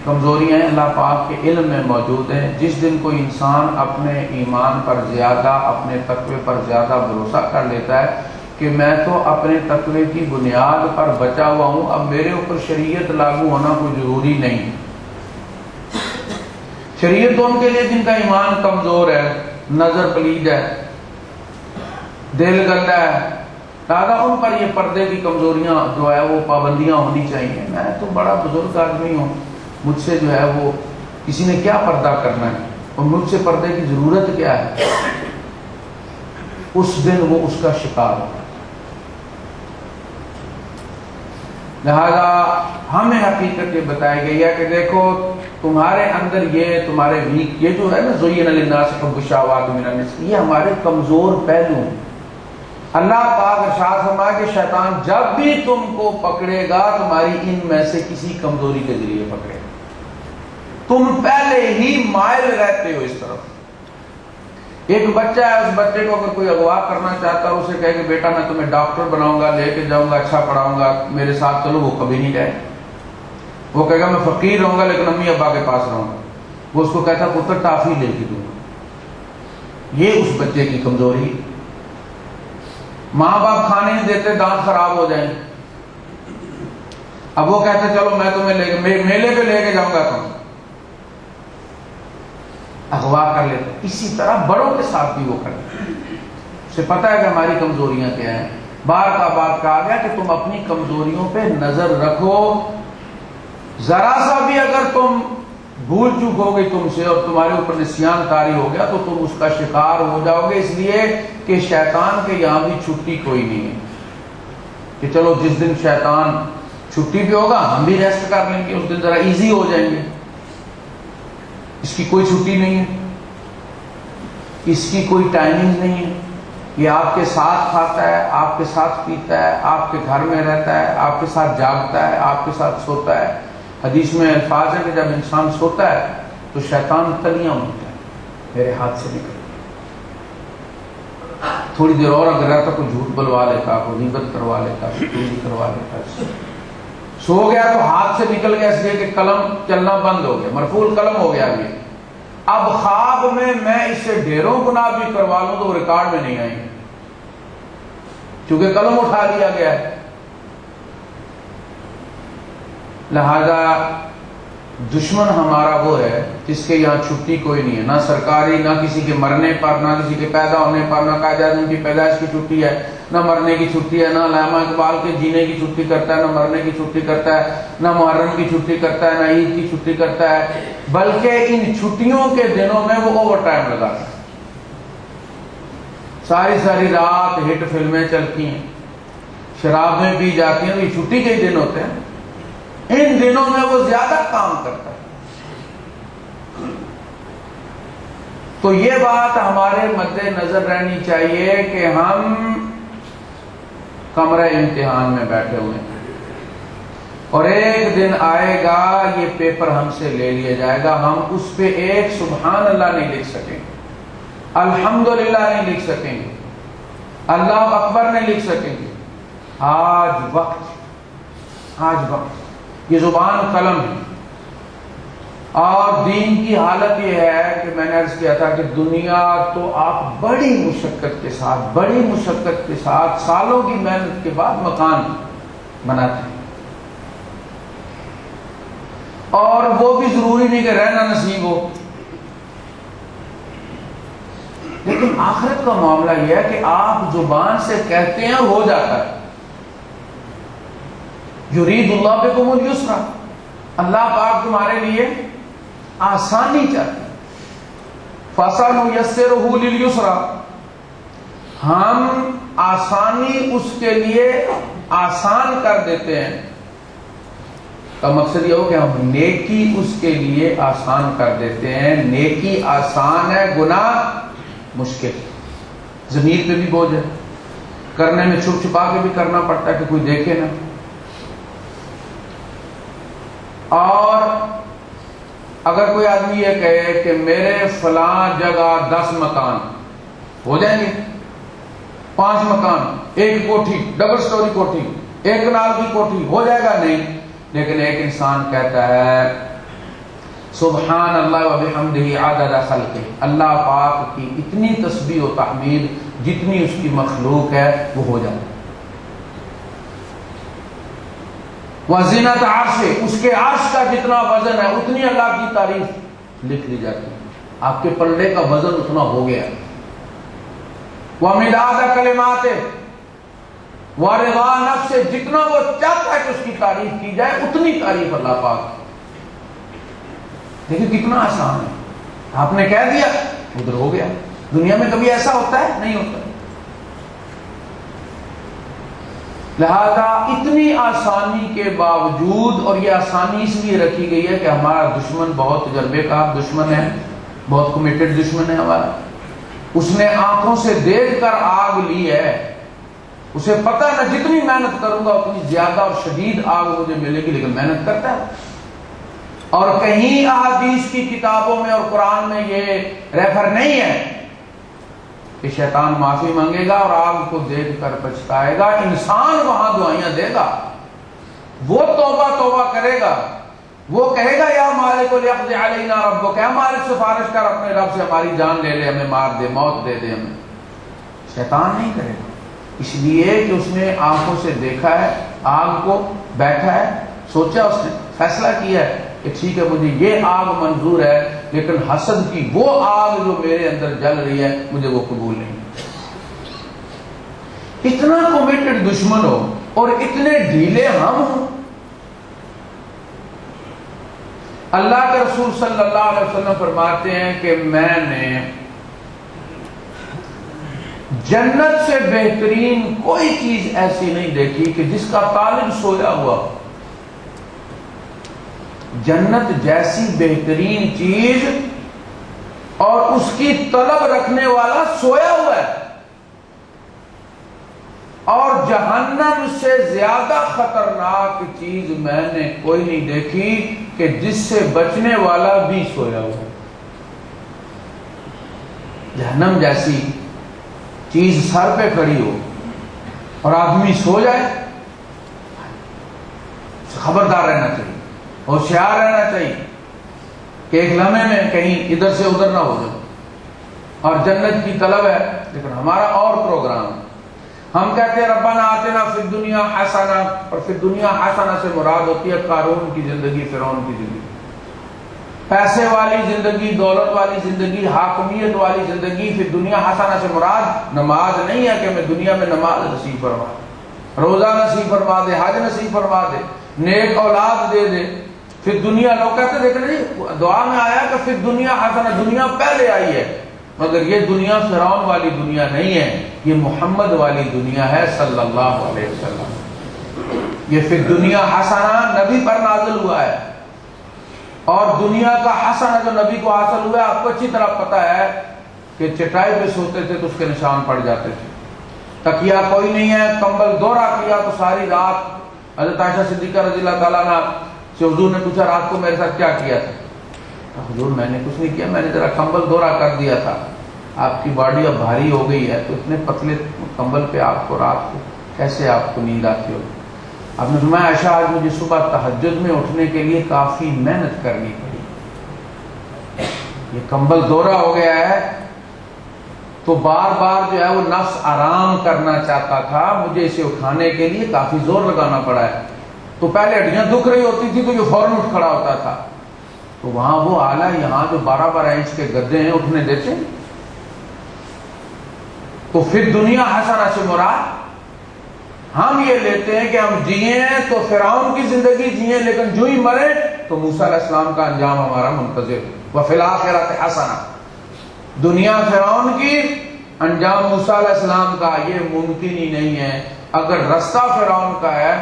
کمزوریاں ہیں اللہ پاک کے علم میں موجود ہیں. جس دن کوئی انسان اپنے ایمان پر زیادہ، اپنے تقوی پر زیادہ بھروسہ کر لیتا ہے کہ میں تو اپنے تقوی کی بنیاد پر بچا ہوا ہوں، اب میرے اوپر شریعت لاگو ہونا کوئی ضروری نہیں. شریعت تو ان کے لیے جن کا ایمان کمزور ہے، نظر پلید ہے، دل گندا ہے، لہٰذا ان پر یہ پردے کی کمزوریاں جو ہے وہ پابندیاں ہونی چاہیے. میں تو بڑا بزرگ آدمی ہوں، مجھ سے جو ہے وہ کسی نے کیا پردہ کرنا ہے اور مجھ سے پردے کی ضرورت کیا ہے. اس دن وہ اس کا شکار ہوگا. لہذا ہمیں حقیقت یہ بتائی گئی ہے کہ دیکھو تمہارے اندر یہ تمہارے ویک، یہ جو ہے نا زُیِّنَ لِلنَّاسِ حُبُّ الشَّهَوَاتِ مِنَ النِّسَاءِ، یہ ہمارے کمزور پہلو ہیں. اللہ پاک ارشاد فرمایا کہ شیطان جب بھی تم کو پکڑے گا تمہاری ان میں سے کسی کمزوری کے ذریعے پکڑے گا. تم پہلے ہی مائل رہتے ہو اس طرف. ایک بچہ ہے، اس بچے کو اگر کوئی اغوا کرنا چاہتا ہے اسے کہے کہ بیٹا میں تمہیں ڈاکٹر بناؤں گا، لے کے جاؤں گا، اچھا پڑھاؤں گا، میرے ساتھ چلو، وہ کبھی نہیں جائے. وہ کہے گا میں فقیر رہوں گا لیکن امی ابا کے پاس رہوں گا. وہ اس کو کہتا پتر ٹافی لے کے دوں گا. یہ اس بچے کی کمزوری. ماں باپ کھانے نہیں دیتے، دانت خراب ہو جائیں. اب وہ کہتے چلو میں تمہیں میلے پہ لے کے جاؤں گا، تم اغوا کر لیتے. اسی طرح بڑوں کے ساتھ بھی وہ کرتے. اسے پتا ہے کہ ہماری کمزوریاں کیا ہیں. بار کا بار کہا گیا کہ تم اپنی کمزوریوں پہ نظر رکھو. ذرا سا بھی اگر تم بھول چوک ہو گئی تم سے اور تمہارے اوپر نسیان طاری ہو گیا تو تم اس کا شکار ہو جاؤ گے. اس لیے کہ شیطان کے یہاں بھی چھٹی کوئی نہیں ہے کہ چلو جس دن شیطان چھٹی پہ ہوگا ہم بھی ریسٹ کر لیں گے، اس دن ذرا ایزی ہو جائیں گے. اس کی کوئی چھٹی نہیں ہے، اس کی کوئی ٹائمنگ نہیں ہے. یہ آپ کے ساتھ کھاتا ہے، آپ کے ساتھ پیتا ہے، آپ کے گھر میں رہتا ہے، آپ کے ساتھ جاگتا ہے، آپ کے ساتھ سوتا ہے. حدیث میں الفاظ ہے کہ جب انسان سوتا ہے تو شیطان تلیاں اٹھتا ہے، میرے ہاتھ سے نکل. تھوڑی دیر اور اگر رہتا کوئی جھوٹ بلوا لیتا، کوئی غیبت کروا لیتا، کوئی چوری کروا لیتا. سو گیا تو ہاتھ سے نکل گیا اس لیے کہ قلم چلنا بند ہو گیا، مرفوع قلم ہو گیا. اب خواب میں اس سے ڈھیروں گناہ بھی کروا لوں تو وہ ریکارڈ میں نہیں آئیں گے کیونکہ قلم اٹھا لیا گیا ہے. لہذا دشمن ہمارا وہ ہے جس کے یہاں چھٹی کوئی نہیں ہے، نہ سرکاری، نہ کسی کے مرنے پر، نہ کسی کے پیدا ہونے پر، نہ قائد اعظم کی پیدائش کی چھٹی ہے، نہ مرنے کی چھٹی ہے، نہ علامہ اقبال کے جینے کی چھٹی کرتا ہے، نہ مرنے کی چھٹی کرتا ہے، نہ محرم کی چھٹی کرتا ہے، نہ عید کی چھٹی کرتا ہے. بلکہ ان چھٹیوں کے دنوں میں وہ اوور ٹائم لگاتا ہے. ساری ساری رات ہٹ فلمیں چلتی ہیں، شرابیں پی جاتی ہیں. یہ چھٹی کے دن ہوتے ہیں، ان دنوں میں وہ زیادہ کام کرتا ہے. تو یہ بات ہمارے مد نظر رہنی چاہیے کہ ہم کمرہ امتحان میں بیٹھے ہوئے ہیں اور ایک دن آئے گا یہ پیپر ہم سے لے لیا جائے گا، ہم اس پہ ایک سبحان اللہ نہیں لکھ سکیں گے، الحمدللہ نہیں لکھ سکیں گے، اللہ اکبر نہیں لکھ سکیں گے۔ آج وقت یہ زبان قلم ہے، اور دین کی حالت یہ ہے کہ میں نے عرض کیا تھا کہ دنیا تو آپ بڑی مشقت کے ساتھ سالوں کی محنت کے بعد مکان بناتے ہیں، اور وہ بھی ضروری نہیں کہ رہنا نصیب ہو، لیکن آخرت کا معاملہ یہ ہے کہ آپ زبان سے کہتے ہیں ہو جاتا ہے۔ یرید اللہ بکم الیسر، اللہ پاک تمہارے لیے آسانی چاہتے ہیں، فَسَنُيَسِّرُهُ لِلْيُسْرَى، ہم آسانی اس کے لیے آسان کر دیتے ہیں۔ کا مقصد یہ ہو کہ ہم نیکی اس کے لیے آسان کر دیتے ہیں۔ نیکی آسان ہے، گناہ مشکل، ضمیر پہ بھی بوجھ ہے، کرنے میں چھپ چھپا کے بھی کرنا پڑتا ہے کہ کوئی دیکھے نہ۔ اور اگر کوئی آدمی یہ کہے کہ میرے فلاں جگہ 10 مکان ہو جائیں گے، 5 مکان، 1 کوٹھی، ڈبل سٹوری کوٹھی، 1 کنال کی کوٹھی، ہو جائے گا؟ نہیں۔ لیکن ایک انسان کہتا ہے سبحان اللہ و بحمدہ عدد خلقہ، اللہ پاک کی اتنی تسبیح و تحمید جتنی اس کی مخلوق ہے وہ ہو جائے، وزنت عرش، اس کے عرش کا جتنا وزن ہے اتنی اللہ کی تعریف لکھ لی جاتی ہے، آپ کے پلڑے کا وزن اتنا ہو گیا۔ ومداد کلمات، ورضا نفس، جتنا وہ چاہتا ہے کہ اس کی تعریف کی جائے اتنی تعریف اللہ پاک کی۔ دیکھیں کتنا آسان ہے، آپ نے کہہ دیا ادھر ہو گیا۔ دنیا میں کبھی ایسا ہوتا ہے؟ نہیں ہوتا۔ لہذا اتنی آسانی کے باوجود، اور یہ آسانی اس لیے رکھی گئی ہے کہ ہمارا دشمن بہت تجربے کار دشمن ہے، بہت کمیٹڈ دشمن ہے ہمارا، اس نے آنکھوں سے دیکھ کر آگ لی ہے، اسے پتہ نہ جتنی محنت کروں گا اتنی زیادہ اور شدید آگ مجھے ملے گی، لیکن محنت کرتا ہے۔ اور کہیں احادیث کی کتابوں میں اور قرآن میں یہ ریفر نہیں ہے کہ شیطان معافی مانگے گا اور آگ کو دیکھ کر پچھتائے گا۔ انسان وہاں دعائیاں دے گا، وہ توبہ کرے گا، وہ کہے گا یا مالک لیقضی علینا ربک، اے مالک سفارش کر اپنے رب سے ہماری جان لے لے، ہمیں مار دے، موت دے دے ہمیں۔ شیطان نہیں کرے گا، اس لیے کہ اس نے آنکھوں سے دیکھا ہے آگ کو، بیٹھا ہے، سوچا، اس نے فیصلہ کیا ہے کہ ٹھیک ہے مجھے یہ آگ منظور ہے، لیکن حسد کی وہ آگ جو میرے اندر جل رہی ہے مجھے وہ قبول نہیں۔ اتنا کمیٹڈ دشمن ہو اور اتنے ڈھیلے ہم ہوں۔ اللہ کے رسول صلی اللہ علیہ وسلم فرماتے ہیں کہ میں نے جنت سے بہترین کوئی چیز ایسی نہیں دیکھی کہ جس کا طالب سویا ہوا ہو۔ جنت جیسی بہترین چیز اور اس کی طلب رکھنے والا سویا ہوا ہے، اور جہنم سے زیادہ خطرناک چیز میں نے کوئی نہیں دیکھی کہ جس سے بچنے والا بھی سویا ہوا ہے۔ جہنم جیسی چیز سر پہ کھڑی ہو اور آدمی سو جائے، خبردار رہنا چاہیے، ہوشیار رہنا چاہیے کہ ایک لمحے میں کہیں ادھر سے ادھر نہ ہو جائے۔ اور جنت کی طلب ہے، لیکن ہمارا اور پروگرام ہے۔ ہم کہتے ہیں ربنا آتنا فی الدنیا حسنہ، اور فی الدنیا حسنہ سے مراد ہوتی ہے قارون کی زندگی، فرعون کی زندگی، پیسے والی زندگی، دولت والی زندگی، حاکمیت والی زندگی۔ فی الدنیا حسنہ سے مراد نماز نہیں ہے کہ ہمیں دنیا میں نماز نصیب فرما دے، روزہ نصیب فرما دے، حج نصیب فرما دے، نیک اولاد دے دے۔ پھر دنیا، لوگ کہتے دیکھ رہے دعا میں آیا کہ پھر دنیا حسنہ، دنیا پہلے آئی ہے، مگر یہ دنیا فرعون والی دنیا نہیں ہے، یہ محمد والی دنیا ہے صلی اللہ علیہ وسلم۔ یہ پھر دنیا حسنہ نبی پر نازل ہوا ہے، اور دنیا کا حسن جو نبی کو حاصل ہوا آپ کو اچھی طرح پتا ہے کہ چٹائی پہ سوتے تھے تو اس کے نشان پڑ جاتے تھے، تکیہ کوئی نہیں ہے، کمبل دورہ کیا تو ساری رات حضرت عائشہ صدیقہ رضی اللہ تعالیٰ عنہ سے حضور نے پوچھا رات کو میرے ساتھ کیا کیا تھا؟ حضور میں نے کچھ نہیں کیا، میں نے ذرا کمبل دورہ کر دیا تھا، آپ کی باڈی اب بھاری ہو گئی ہے تو اتنے پتلے کمبل پہ آپ کو رات کو کیسے آپ کو نیند آتی ہوگی؟ آپ نے فرمایا عائشہ آج مجھے صبح تہجد میں اٹھنے کے لیے کافی محنت کرنی پڑی، یہ کمبل دورہ ہو گیا ہے تو بار بار جو ہے وہ نفس آرام کرنا چاہتا تھا، مجھے اسے اٹھانے کے لیے کافی زور لگانا پڑا ہے، تو پہلے ہڈیاں دکھ رہی ہوتی تھی تو یہ فوراً اٹھ کھڑا ہوتا تھا، تو وہاں وہ آلہ یہاں جو 12-12 انچ کے گدے ہیں اٹھنے دیتے، تو پھر دنیا حسنہ سے مراد ہم یہ لیتے ہیں کہ ہم جئیں تو فرعون کی زندگی جئیں لیکن جو ہی مرے تو موسیٰ علیہ السلام کا انجام ہمارا منتظر، وفی الآخرۃ حسنہ، دنیا فرعون کی، انجام موسیٰ علیہ السلام کا، یہ ممکن ہی نہیں ہے، اگر رستہ فرعون کا ہے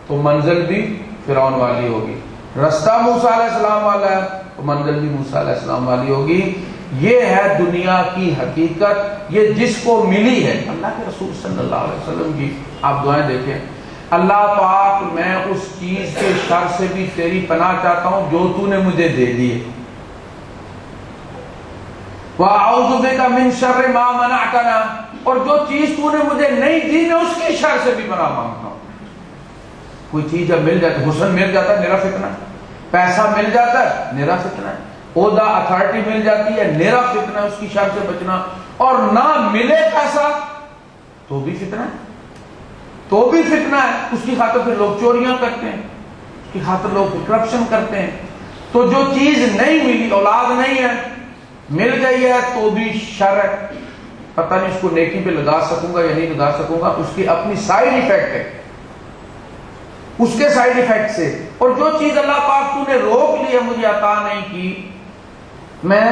تو منزل بھی فرعون والی ہوگی، رستہ موسیٰ علیہ السلام والا ہے تو منزل بھی موسیٰ علیہ السلام والی ہوگی، یہ ہے دنیا کی حقیقت، یہ جس کو ملی ہے اللہ کے رسول صلی اللہ علیہ وسلم کی آپ دعائیں دیکھیں، اللہ پاک میں اس چیز کے شر سے بھی تیری پناہ چاہتا ہوں جو تو نے مجھے دے دیے، وَأَعُوذُ بِكَ مِن شَرِّ مَا مَنَعْتَنَا، اور جو چیز تو نے مجھے نہیں دی میں اس کی شر سے بھی پناہ مانگتا ہوں۔ کوئی چیز جب مل جاتی، حسن مل جاتا ہے نیرا فتنہ، پیسہ مل جاتا ہے نیرا فتنہ ہے، عہدہ اتھارٹی مل جاتی ہے نیرا فتنہ ہے، اس کی شر سے بچنا، اور نہ ملے پیسہ تو بھی فتنہ ہے، تو بھی فتنہ ہے، اس کی خاطر پھر لوگ چوریاں کرتے ہیں، اس کی خاطر لوگ کرپشن کرتے ہیں، تو جو چیز نہیں ملی، اولاد نہیں ہے، مل گئی ہے تو بھی شر ہے، پتہ نہیں اس کو نیکی پہ لگا سکوں گا یا نہیں لگا سکوں گا، اس کی اپنی سائیڈ ایفیکٹ ہے، اس کے سائیڈ ایفیکٹ سے، اور جو چیز اللہ پاک تو نے روک لی ہے مجھے عطا نہیں کی، میں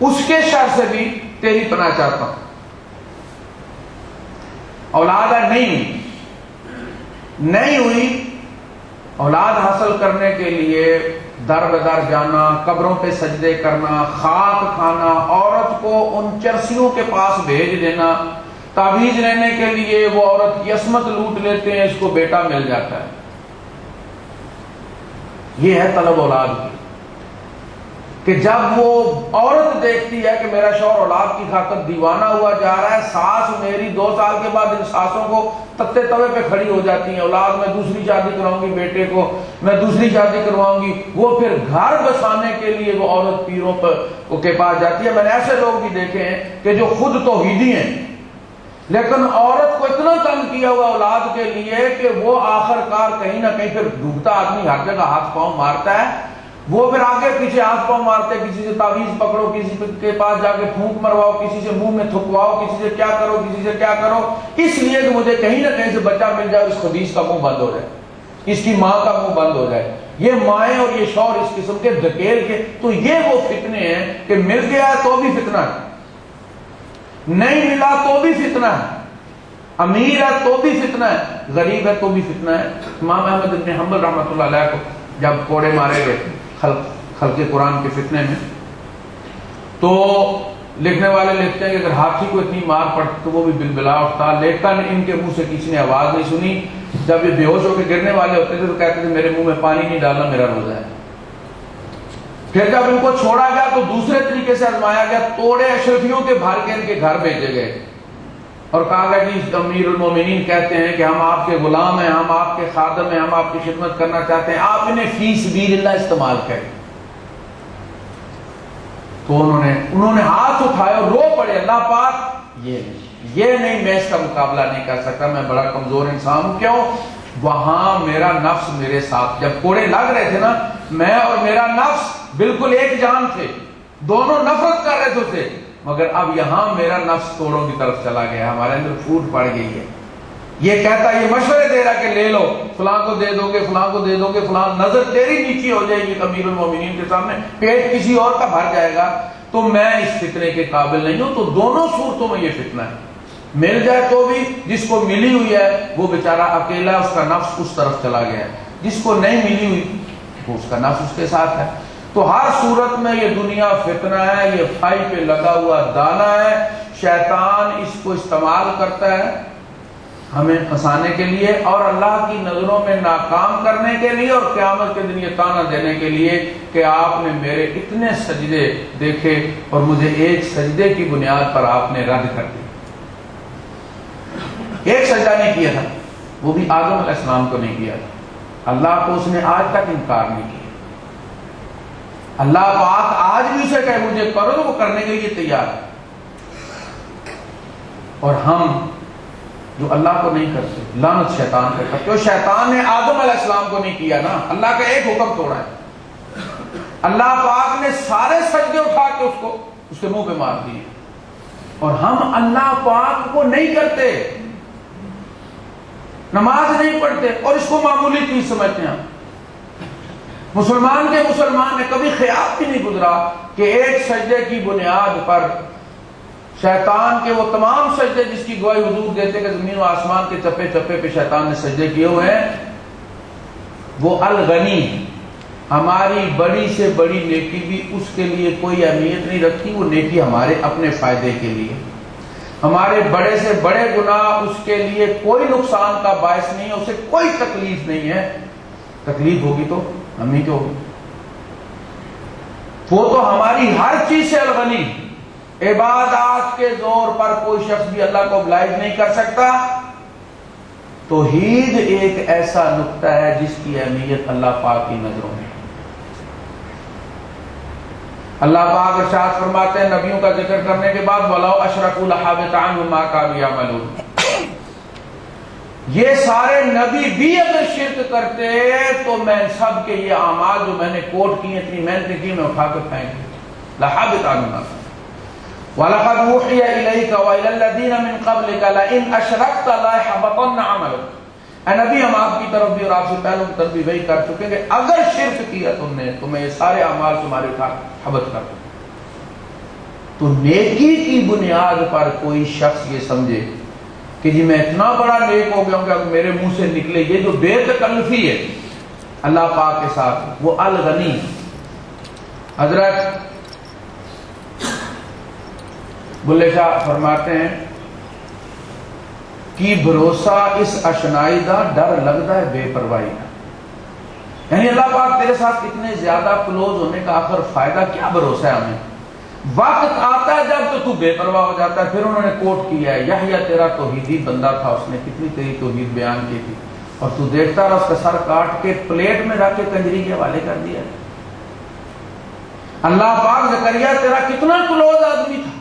اس کے شر سے بھی تیری پناہ چاہتا ہوں۔ اولاد نہیں ہوئی، اولاد حاصل کرنے کے لیے در بدر جانا، قبروں پہ سجدے کرنا، خاک کھانا، عورت کو ان چرسیوں کے پاس بھیج دینا، تعویذ لینے کے لیے وہ عورت کی عصمت لوٹ لیتے ہیں، اس کو بیٹا مل جاتا ہے، یہ ہے طلب اولاد کی، کہ جب وہ عورت دیکھتی ہے کہ میرا شوہر اولاد کی خاطر دیوانہ ہوا جا رہا ہے، ساس میری 2 سال کے بعد ان ساسوں کو تختے توے پہ کھڑی ہو جاتی ہیں، اولاد میں دوسری شادی کراؤں گی، بیٹے کو میں دوسری شادی کرواؤں گی، وہ پھر گھر بسانے کے لیے وہ عورت پیروں کے پاس جاتی ہے۔ میں نے ایسے لوگ بھی دیکھے ہیں کہ جو خود توحیدی ہیں لیکن عورت کو اتنا تنگ کیا ہوا اولاد کے لیے کہ وہ آخر کار کہیں نہ کہیں، پھر ڈوبتا آدمی ہر جگہ ہاتھ پاؤں مارتا ہے، وہ پھر آگے پیچھے ہاتھ پاؤں مارتے، کسی سے تعویذ پکڑو، کسی کے پاس جا کے پھونک مرواؤ، کسی سے منہ میں تھکواؤ، کسی سے کیا کرو، کسی سے کیا کرو، اس لیے کہ مجھے کہیں نہ کہیں سے بچہ مل جائے، اس خبیث کا منہ بند ہو جائے، اس کی ماں کا منہ بند ہو جائے، یہ مائیں اور یہ شوہر اس قسم کے دھکیل کے، تو یہ وہ فتنے ہیں کہ مل گیا ہے تو بھی فتنہ ہے، نہیں ملا تو بھی فتنہ ہے، امیر ہے تو بھی فتنہ ہے، غریب ہے تو بھی فتنہ ہے۔ امام احمد بن حنبل رحمۃ اللہ علیہ کو جب کوڑے مارے گئے خلق قرآن کے فتنے میں، تو لکھنے والے لکھتے ہیں کہ اگر ہاتھی کو اتنی مار پڑتی تو وہ بھی بلبلا اٹھتا، لیکن ان کے منہ سے کسی نے آواز نہیں سنی، جب یہ بے ہوش ہو کے گرنے والے ہوتے تھے تو کہتے تھے میرے منہ میں پانی نہیں ڈالنا، میرا روزہ ہے۔ پھر جب ان کو چھوڑا گیا تو دوسرے طریقے سے آزمایا گیا، توڑے اشرفیوں کے بھر کے ان کے گھر بھیجے گئے اور کہا گیا کہ امیر المومنین کہتے ہیں کہ ہم آپ کے غلام ہیں، ہم آپ کے خادم ہیں، ہم آپ کی خدمت کرنا چاہتے ہیں، آپ انہیں فی سبیل اللہ استعمال کریں۔ تو انہوں نے ہاتھ اٹھائے اور رو پڑے، اللہ پاک یہ نہیں، میں اس کا مقابلہ نہیں کر سکتا، میں بڑا کمزور انسان ہوں۔ کیوں؟ وہاں میرا نفس میرے ساتھ، جب کوڑے لگ رہے تھے نا، میں اور میرا نفس بالکل ایک جان تھے، دونوں نفرت کر رہے تھے اسے، مگر اب یہاں میرا نفس توڑوں کی طرف چلا گیا، ہمارے اندر پھوٹ پڑ گئی ہے، یہ کہتا ہے، یہ مشورے دے رہا کہ لے لو، فلاں کو دے دو گے، فلاں کو دے دو گے، فلاں نظر تیری نیچی ہو جائے گی امیر المومنین کے سامنے، پیٹ کسی اور کا بھر جائے گا، تو میں اس فتنے کے قابل نہیں ہوں۔ تو دونوں صورتوں میں یہ فتنہ ہے، مل جائے تو بھی، جس کو ملی ہوئی ہے وہ بیچارہ اکیلا، اس کا نفس اس طرف چلا گیا ہے، جس کو نہیں ملی ہوئی وہ اس کا نفس اس کے ساتھ ہے۔ تو ہر صورت میں یہ دنیا فتنہ ہے، یہ پھائی پہ لگا ہوا دانا ہے، شیطان اس کو استعمال کرتا ہے ہمیں پھنسانے کے لیے اور اللہ کی نظروں میں ناکام کرنے کے لیے، اور قیامت کے دن یہ تانا دینے کے لیے کہ آپ نے میرے اتنے سجدے دیکھے اور مجھے ایک سجدے کی بنیاد پر آپ نے رد کر دیا۔ ایک سجدہ نہیں کیا تھا، وہ بھی آدم علیہ السلام کو نہیں کیا تھا، اللہ کو اس نے آج تک انکار نہیں کیا۔ اللہ پاک آج بھی اسے کہے مجھے کرو تو وہ کرنے کے لیے تیار ہے، اور ہم جو اللہ کو نہیں کرتے لعنت شیطان پہ کرتے ہو۔ شیطان نے آدم علیہ السلام کو نہیں کیا نا، اللہ کا ایک حکم توڑا ہے، اللہ پاک نے سارے سجدے اٹھا کے اس کے منہ پہ مار دیے، اور ہم اللہ پاک کو نہیں کرتے، نماز نہیں پڑھتے اور اس کو معمولی چیز سمجھتے ہیں۔ مسلمان نے کبھی خیال بھی نہیں گزرا کہ ایک سجدے کی بنیاد پر شیطان کے وہ تمام سجدے جس کی گواہی حضور دیتے کہ زمین و آسمان کے چپے چپے پہ شیطان نے سجدے کیے ہوئے ہیں، وہ الغنی ہماری بڑی سے بڑی نیکی بھی اس کے لیے کوئی اہمیت نہیں رکھتی، وہ نیکی ہمارے اپنے فائدے کے لیے، ہمارے بڑے سے بڑے گناہ اس کے لیے کوئی نقصان کا باعث نہیں ہے، اسے کوئی تکلیف نہیں ہے، تکلیف ہوگی تو ہم ہی تو ہوگی، وہ تو ہماری ہر چیز سے الغنی۔ عبادات کے زور پر کوئی شخص بھی اللہ کو oblige نہیں کر سکتا۔ توحید ایک ایسا نقطہ ہے جس کی اہمیت اللہ پاک کی نظروں میں۔ اللہ پاک ارشاد فرماتے ہیں نبیوں کا ذکر کرنے کے بعد وَلَوْ أَشْرَكُوا لَحَبِطَ عَنْهُمْ مَا كَانُوا يَعْمَلُونَ، یہ سارے نبی بھی اگر شرک کرتے تو میں سب کے یہ اعمال جو میں نے کوٹ کیے اتنی محنت کی میں اٹھا کر پھینک دوں۔ لَحَبِطَ عَنْهُمْ وَلَقَدْ أُوحِيَ إِلَيْكَ وَإِلَى الَّذِينَ مِنْ قَبْلِكَ لَئِنْ أَشْرَكْتَ لَيَحْبَطَنَّ عَمَلُكَ، اے نبی ہم آپ کی طرف بھی اور آپ سے پہلوں کی طرف بھی وہی کر چکے کہ اگر شرک کیا تم نے تو میں یہ سارے اعمال تمہارے حبط کر دوں۔ تو نیکی کی بنیاد پر کوئی شخص یہ سمجھے کہ جی میں اتنا بڑا نیک ہو گیا ہوں کہ اگر میرے منہ سے نکلے یہ جو بے تکلفی ہے اللہ پاک کے ساتھ، وہ الغنی۔ حضرت بلے شاہ فرماتے ہیں کی بھروسہ اس اشنائی دا ڈر لگتا ہے بے پرواہی کا، یعنی اللہ پاک تیرے ساتھ اتنے زیادہ کلوز ہونے کا آخر فائدہ کیا بھروسہ ہے ہمیں؟ وقت آتا ہے جب تو بے پرواہ ہو جاتا ہے۔ پھر انہوں نے کوٹ کیا ہے یحییٰ تیرا توحیدی بندہ تھا، اس نے کتنی تیری توحید بیان کی تھی، اور تو دیکھتا رہا اس کا سر کاٹ کے پلیٹ میں رکھ کے کنجری کے حوالے کر دیا۔ اللہ پاک زکریا تیرا کتنا کلوز آدمی تھا،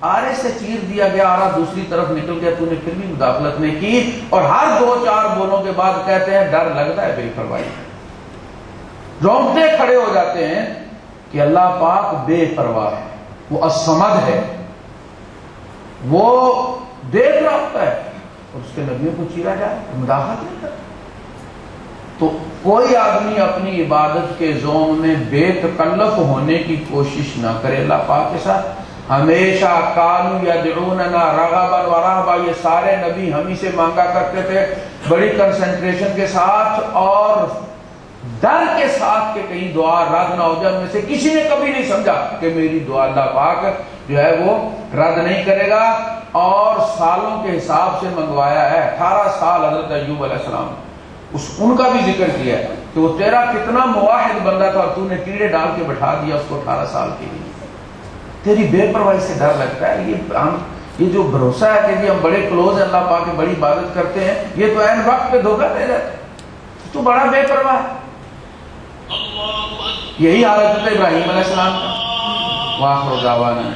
آرے سے چیر دیا گیا، آرا دوسری طرف نکل گیا، تو نے پھر بھی مداخلت نہیں کی، اور ہر 2-4 بولوں کے بعد کہتے ہیں ڈر لگتا ہے بے پرواہی۔ رونگٹے کھڑے ہو جاتے ہیں کہ اللہ پاک بے پرواہ ہے، وہ الصمد ہے، وہ دیکھ رہا ہوتا ہے اور اس کے نبیوں کو چیرا جائے، مداخلت نہیں کرتا۔ تو کوئی آدمی اپنی عبادت کے زوم میں بے تکلف ہونے کی کوشش نہ کرے اللہ پاک کے ساتھ۔ ہمیشہ کانوا یدعوننا رغبا ورہبا، یہ سارے نبی ہم ہی سے مانگا کرتے تھے بڑی کنسنٹریشن کے ساتھ اور ڈر کے ساتھ کہ کہیں دعا رد نہ ہو جائے۔ ان میں سے کسی نے کبھی نہیں سمجھا کہ میری دعا اللہ پاک جو ہے وہ رد نہیں کرے گا، اور سالوں کے حساب سے منگوایا ہے۔ 18 سال حضرت ایوب علیہ السلام ان کا بھی ذکر کیا ہے کہ وہ تیرا کتنا موحد بندہ تھا اور تو نے کیڑے ڈال کے بٹھا دیا اس کو 18 سال کے لیے۔ تیری بے پرواہی سے ڈر لگتا ہے۔ یہ جو بھروسہ ہے کہ ہم بڑے کلوز ہیں اللہ پاک کی، بڑی عبادت کرتے ہیں، یہ تو عین وقت پہ دھوکہ دے جاتا ہے، تو بڑا بے پرواہ ہے۔ یہی حالت ہے ابراہیم علیہ السلام کا۔ وآخر دعوانا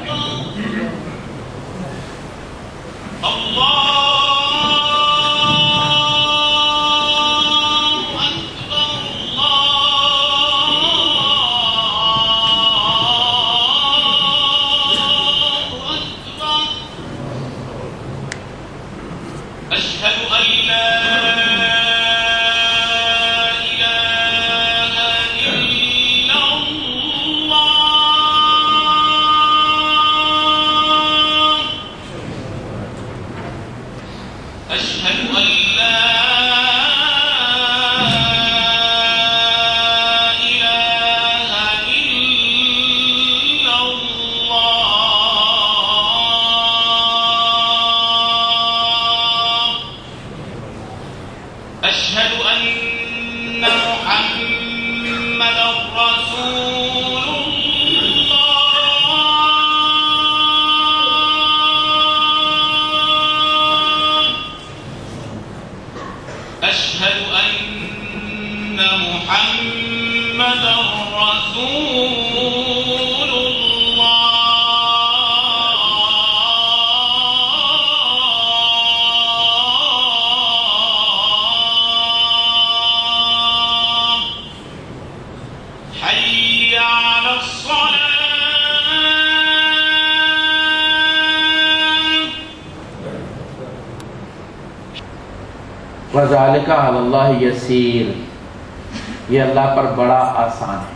أشهد أن محمدا رسول الله أشهد أن محمدا رسول الله حي على الصلاة وَذَلِكَ عَلَى اللَّهِ يَسِيرٌ، یہ اللہ پر بڑا آسان ہے۔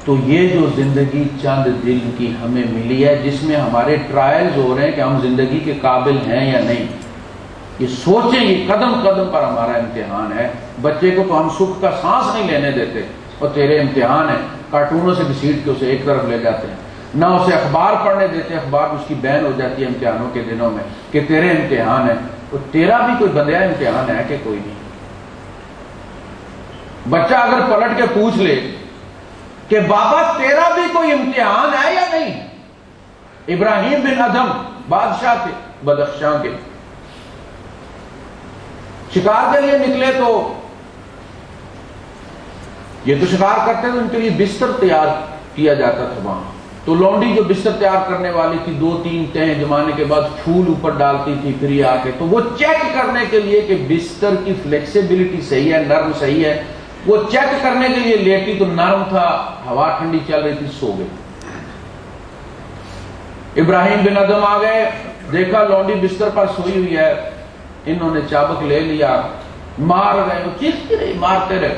تو یہ جو زندگی چند دن کی ہمیں ملی ہے، جس میں ہمارے ٹرائلز ہو رہے ہیں کہ ہم زندگی کے قابل ہیں یا نہیں، یہ سوچیں، یہ قدم قدم پر ہمارا امتحان ہے۔ بچے کو تو ہم سکھ کا سانس نہیں لینے دیتے، اور تیرے امتحان ہے، کارٹونوں سے گھسیٹ کے اسے ایک طرف لے جاتے ہیں، نہ اسے اخبار پڑھنے دیتے، اخبار اس کی بین ہو جاتی ہے امتحانوں کے دنوں میں کہ تیرے امتحان ہے۔ تو تیرا بھی کوئی بندیا امتحان ہے کہ کوئی نہیں؟ بچہ اگر پلٹ کے پوچھ لے کہ بابا تیرا بھی کوئی امتحان ہے یا نہیں؟ ابراہیم بن ادھم بادشاہ تھے بدخشاں کے، شکار کے لیے نکلے، تو یہ تو شکار کرتے تو ان کے لیے بستر تیار کیا جاتا تھا وہاں، تو لونڈی جو بستر تیار کرنے والی تھی 2-3 تہیں جمانے کے بعد پھول اوپر ڈالتی تھی پھر یہ آ کے، تو وہ چیک کرنے کے لیے کہ بستر کی فلیکسیبلٹی صحیح ہے، نرم صحیح ہے، وہ چیک کرنے کے لیے لیٹی تو نرم تھا، ہوا ٹھنڈی چل رہی تھی، سو گئی۔ ابراہیم بن ادھم آ گئے، دیکھا لونڈی بستر پر سوئی ہوئی ہے، انہوں نے چابک لے لیا، مار گئے، وہ چیختے رہے، مارتے رہے۔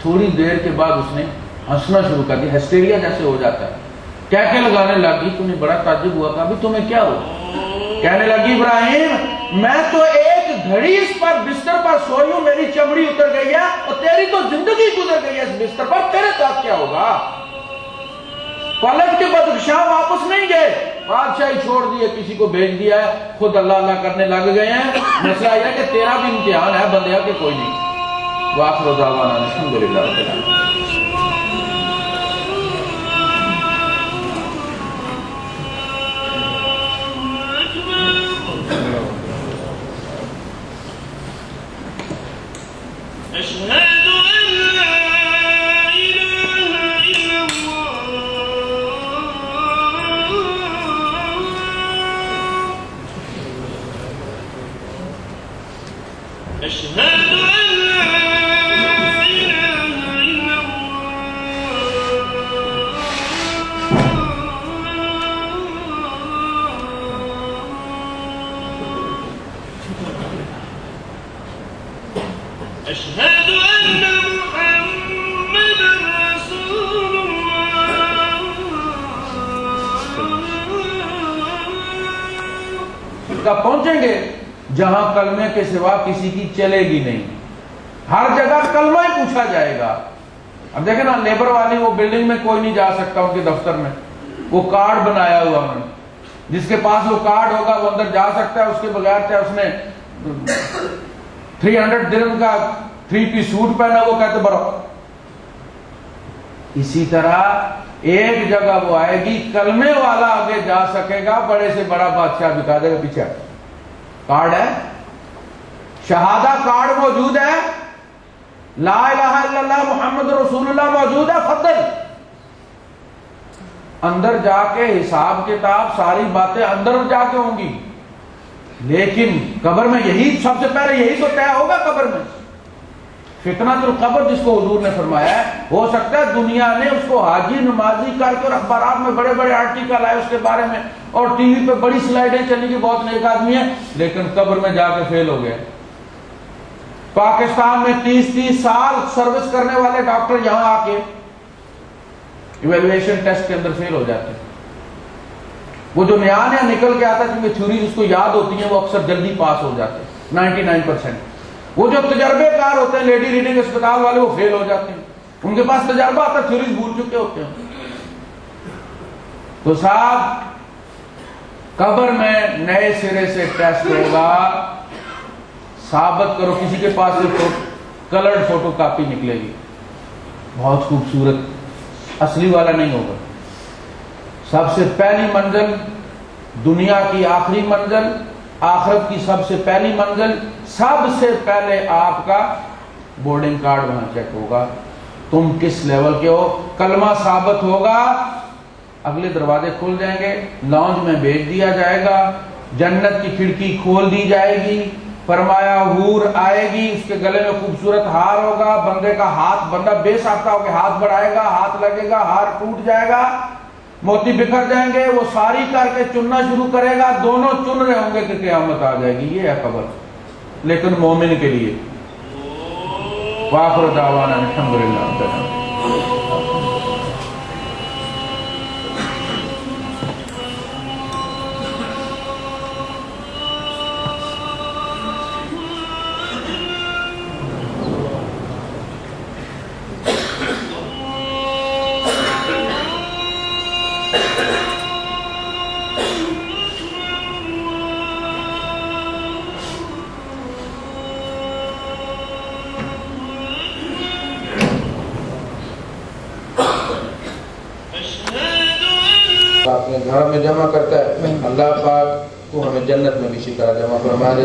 تھوڑی دیر کے بعد اس نے ہنسنا شروع کر دیا، ہسٹیریا جیسے ہو جاتا ہے، کہہ لگانے لگی، تمہیں بڑا تعجب ہوا، کہا بھی تمہیں کیا ہوا؟ کہنے لگی ابراہیم میں تو ایک گھڑی اس پر بستر پر سوئی ہوں، میری چمڑی اتر گئی ہے، اور تیری تو زندگی گزر گئی ہے اس بستر پر، تیرے ساتھ کیا ہوگا؟ پلٹ کے بدخشاں واپس نہیں گئے، بادشاہی چھوڑ دیے، کسی کو بھیج دیا ہے، خود اللہ اللہ کرنے لگ گئے ہیں۔ مسئلہ یہ ہے کہ تیرا بھی امتحان ہے بندیا کہ کوئی نہیں۔ وآخر دعوانا الحمدللہ رب العالمین۔ أشهد أن لا إله إلا الله أشهد أن لا إله إلا الله أشهد أن محمدا رسول الله کب پہنچیں گے؟ جہاں کلمے کے سوا کسی کی چلے گی نہیں، ہر جگہ کلمہ ہی پوچھا جائے گا۔ اب دیکھیں نا، لیبر والی وہ بلڈنگ میں کوئی نہیں جا سکتا ان کے دفتر میں، وہ کارڈ بنایا ہوا انہوں نے، جس کے پاس وہ کارڈ ہوگا وہ اندر جا سکتا ہے، اس کے بغیر چاہے اس نے 300 درہم کا 3 پیس سوٹ پہنا وہ کہتے برو۔ اسی طرح ایک جگہ وہ آئے گی، کلمے والا آگے جا سکے گا، بڑے سے بڑا بادشاہ دکھا دے گا پیچھے کارڈ ہے، شہادہ کارڈ موجود ہے، لا الہ الا اللہ محمد رسول اللہ موجود ہے، فضل اندر جا کے حساب کتاب ساری باتیں اندر جا کے ہوں گی، لیکن قبر میں یہی سب سے پہلے یہی تو طے ہوگا۔ قبر میں فتنۃ القبر جس کو حضور نے فرمایا ہے، ہو سکتا ہے دنیا نے اس کو حاجی نمازی کر کے اور اخبارات میں بڑے بڑے آرٹیکل آئے اس کے بارے میں، اور ٹی وی پہ بڑی سلائیڈیں چلی کہ بہت نیک آدمی ہے، لیکن قبر میں جا کے فیل ہو گئے۔ پاکستان میں 30 سال سروس کرنے والے ڈاکٹر یہاں آ کے ایویلویشن ٹیسٹ کے اندر فیل ہو جاتے ہیں۔ وہ جو نیا نکل کے آتا ہے کیونکہ تھیوریز اس کو یاد ہوتی ہیں، وہ اکثر جلدی پاس ہو جاتے ہیں 99%۔ وہ جو تجربے کار ہوتے ہیں لیڈی ریڈنگ اسپتال والے، وہ فیل ہو جاتے ہیں، ان کے پاس تجربہ آتا ہے، تھیوریز بھول چکے ہوتے ہیں۔ تو صاحب قبر میں نئے سرے سے ٹیسٹ ہوگا، ثابت کرو، کسی کے پاس سے کلرڈ فوٹو کاپی نکلے گی، بہت خوبصورت، اصلی والا نہیں ہوگا۔ سب سے پہلی منزل دنیا کی آخری منزل، آخرت کی سب سے پہلی منزل، سب سے پہلے آپ کا بورڈنگ کارڈ وہاں چیک ہوگا، تم کس لیول کے ہو، کلمہ ثابت ہوگا، اگلے دروازے کھل جائیں گے، لاؤنج میں بھیج دیا جائے گا، جنت کی کھڑکی کھول دی جائے گی، فرمایا حور آئے گی، اس کے گلے میں خوبصورت ہار ہوگا، بندے کا ہاتھ، بندہ بے ساختہ ہو کے ہاتھ بڑھائے گا، ہاتھ لگے گا، ہار ٹوٹ جائے گا، موتی بکھر جائیں گے، وہ ساری کر کے چننا شروع کرے گا، دونوں چن رہے ہوں گے کہ قیامت آ جائے گی۔ یہ ہے خبر، لیکن مومن کے لیے۔ وآخر دعوانا الحمدللہ۔ اپنے گھر میں جمع کرتا ہے، اللہ پاک کو ہمیں جنت میں بھی اسی طرح جمع فرما دے،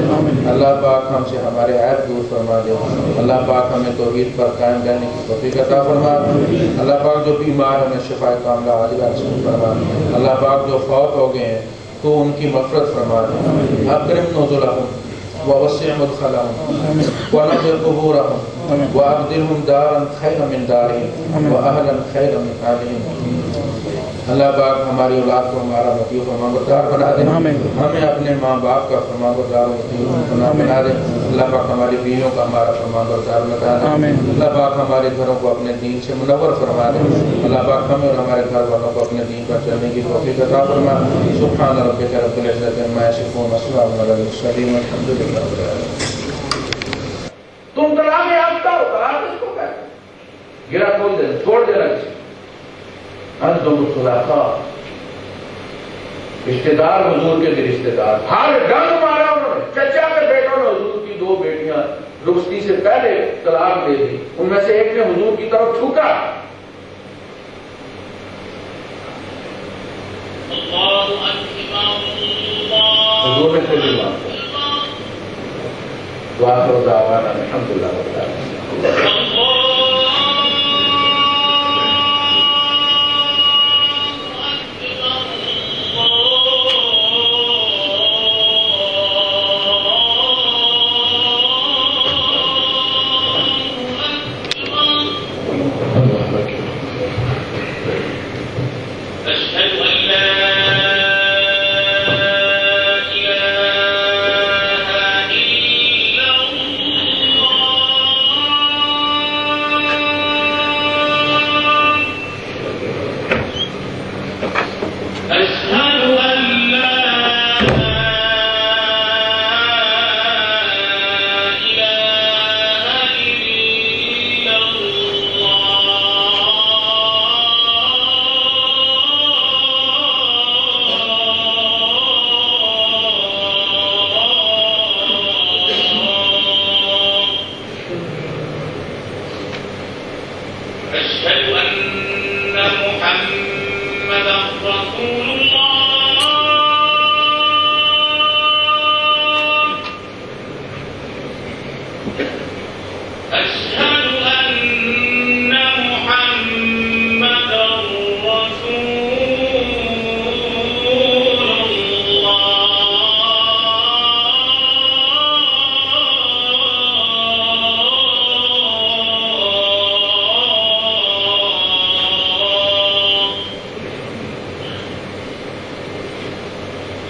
اللہ پاک ہم سے ہمارے عیب دور فرما دے، اللہ پاک ہمیں توحید پر قائم رہنے کی توفیق عطا فرما، اللہ پاک جو بیمار ہمیں شفا کاملہ عاجلہ نصیب فرما، اللہ پاک جو فوت ہو گئے ہیں تو ان کی مغفرت فرما دے، اکرم نزلهم ووسع مدخلهم ونقر قبورهم وابدلهم دارا خيرا من دارهم واهلا خيرا من اهلهم۔ اللہ پاک ہماری اولاد کو ہمارا مطیع فرما بردار بنا دے، ہمیں اپنے ماں باپ کا فرما بردار بنا دے، اللہ پاک ہماری بیویوں کا ہمارا فرما بردار بنا دے، اللہ پاک ہمارے گھروں کو اپنے دین سے منور فرما دے، اللہ پاک ہمیں اور ہمارے گھر والوں کو اپنے دین پر چلنے کی توفیق عطا فرما۔ سبحان ربک رب العزت عما یصفون وسلام علی المرسلین والحمد للہ رب العالمین۔ تم طلاق یافتہ ہو، طلاق اس کو کہتے ہیں، گرا کھول دینا، چھوڑ دینا کسی، انتم الخلفاء، رشتہ دار حضور کے بھی رشتہ دار، ہر ڈنگ مارا انہوں نے، چچا کے بیٹوں نے حضور کی 2 بیٹیاں رخصتی سے پہلے طلاق دے دی، ان میں سے ایک نے حضور کی طرف چھوٹا، حضور نے سے بھی مانگا۔ وآخر دعوانا الحمدللہ رب العالمین۔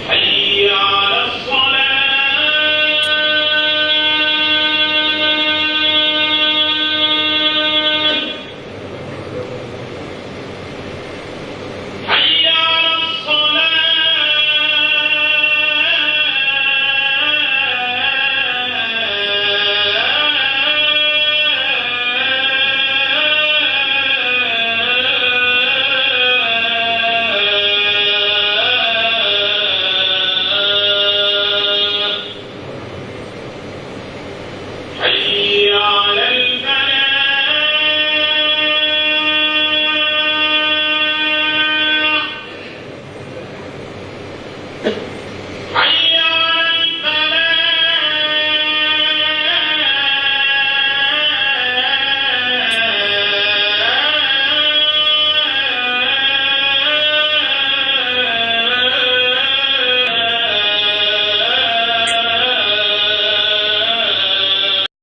حي على الصلاة يا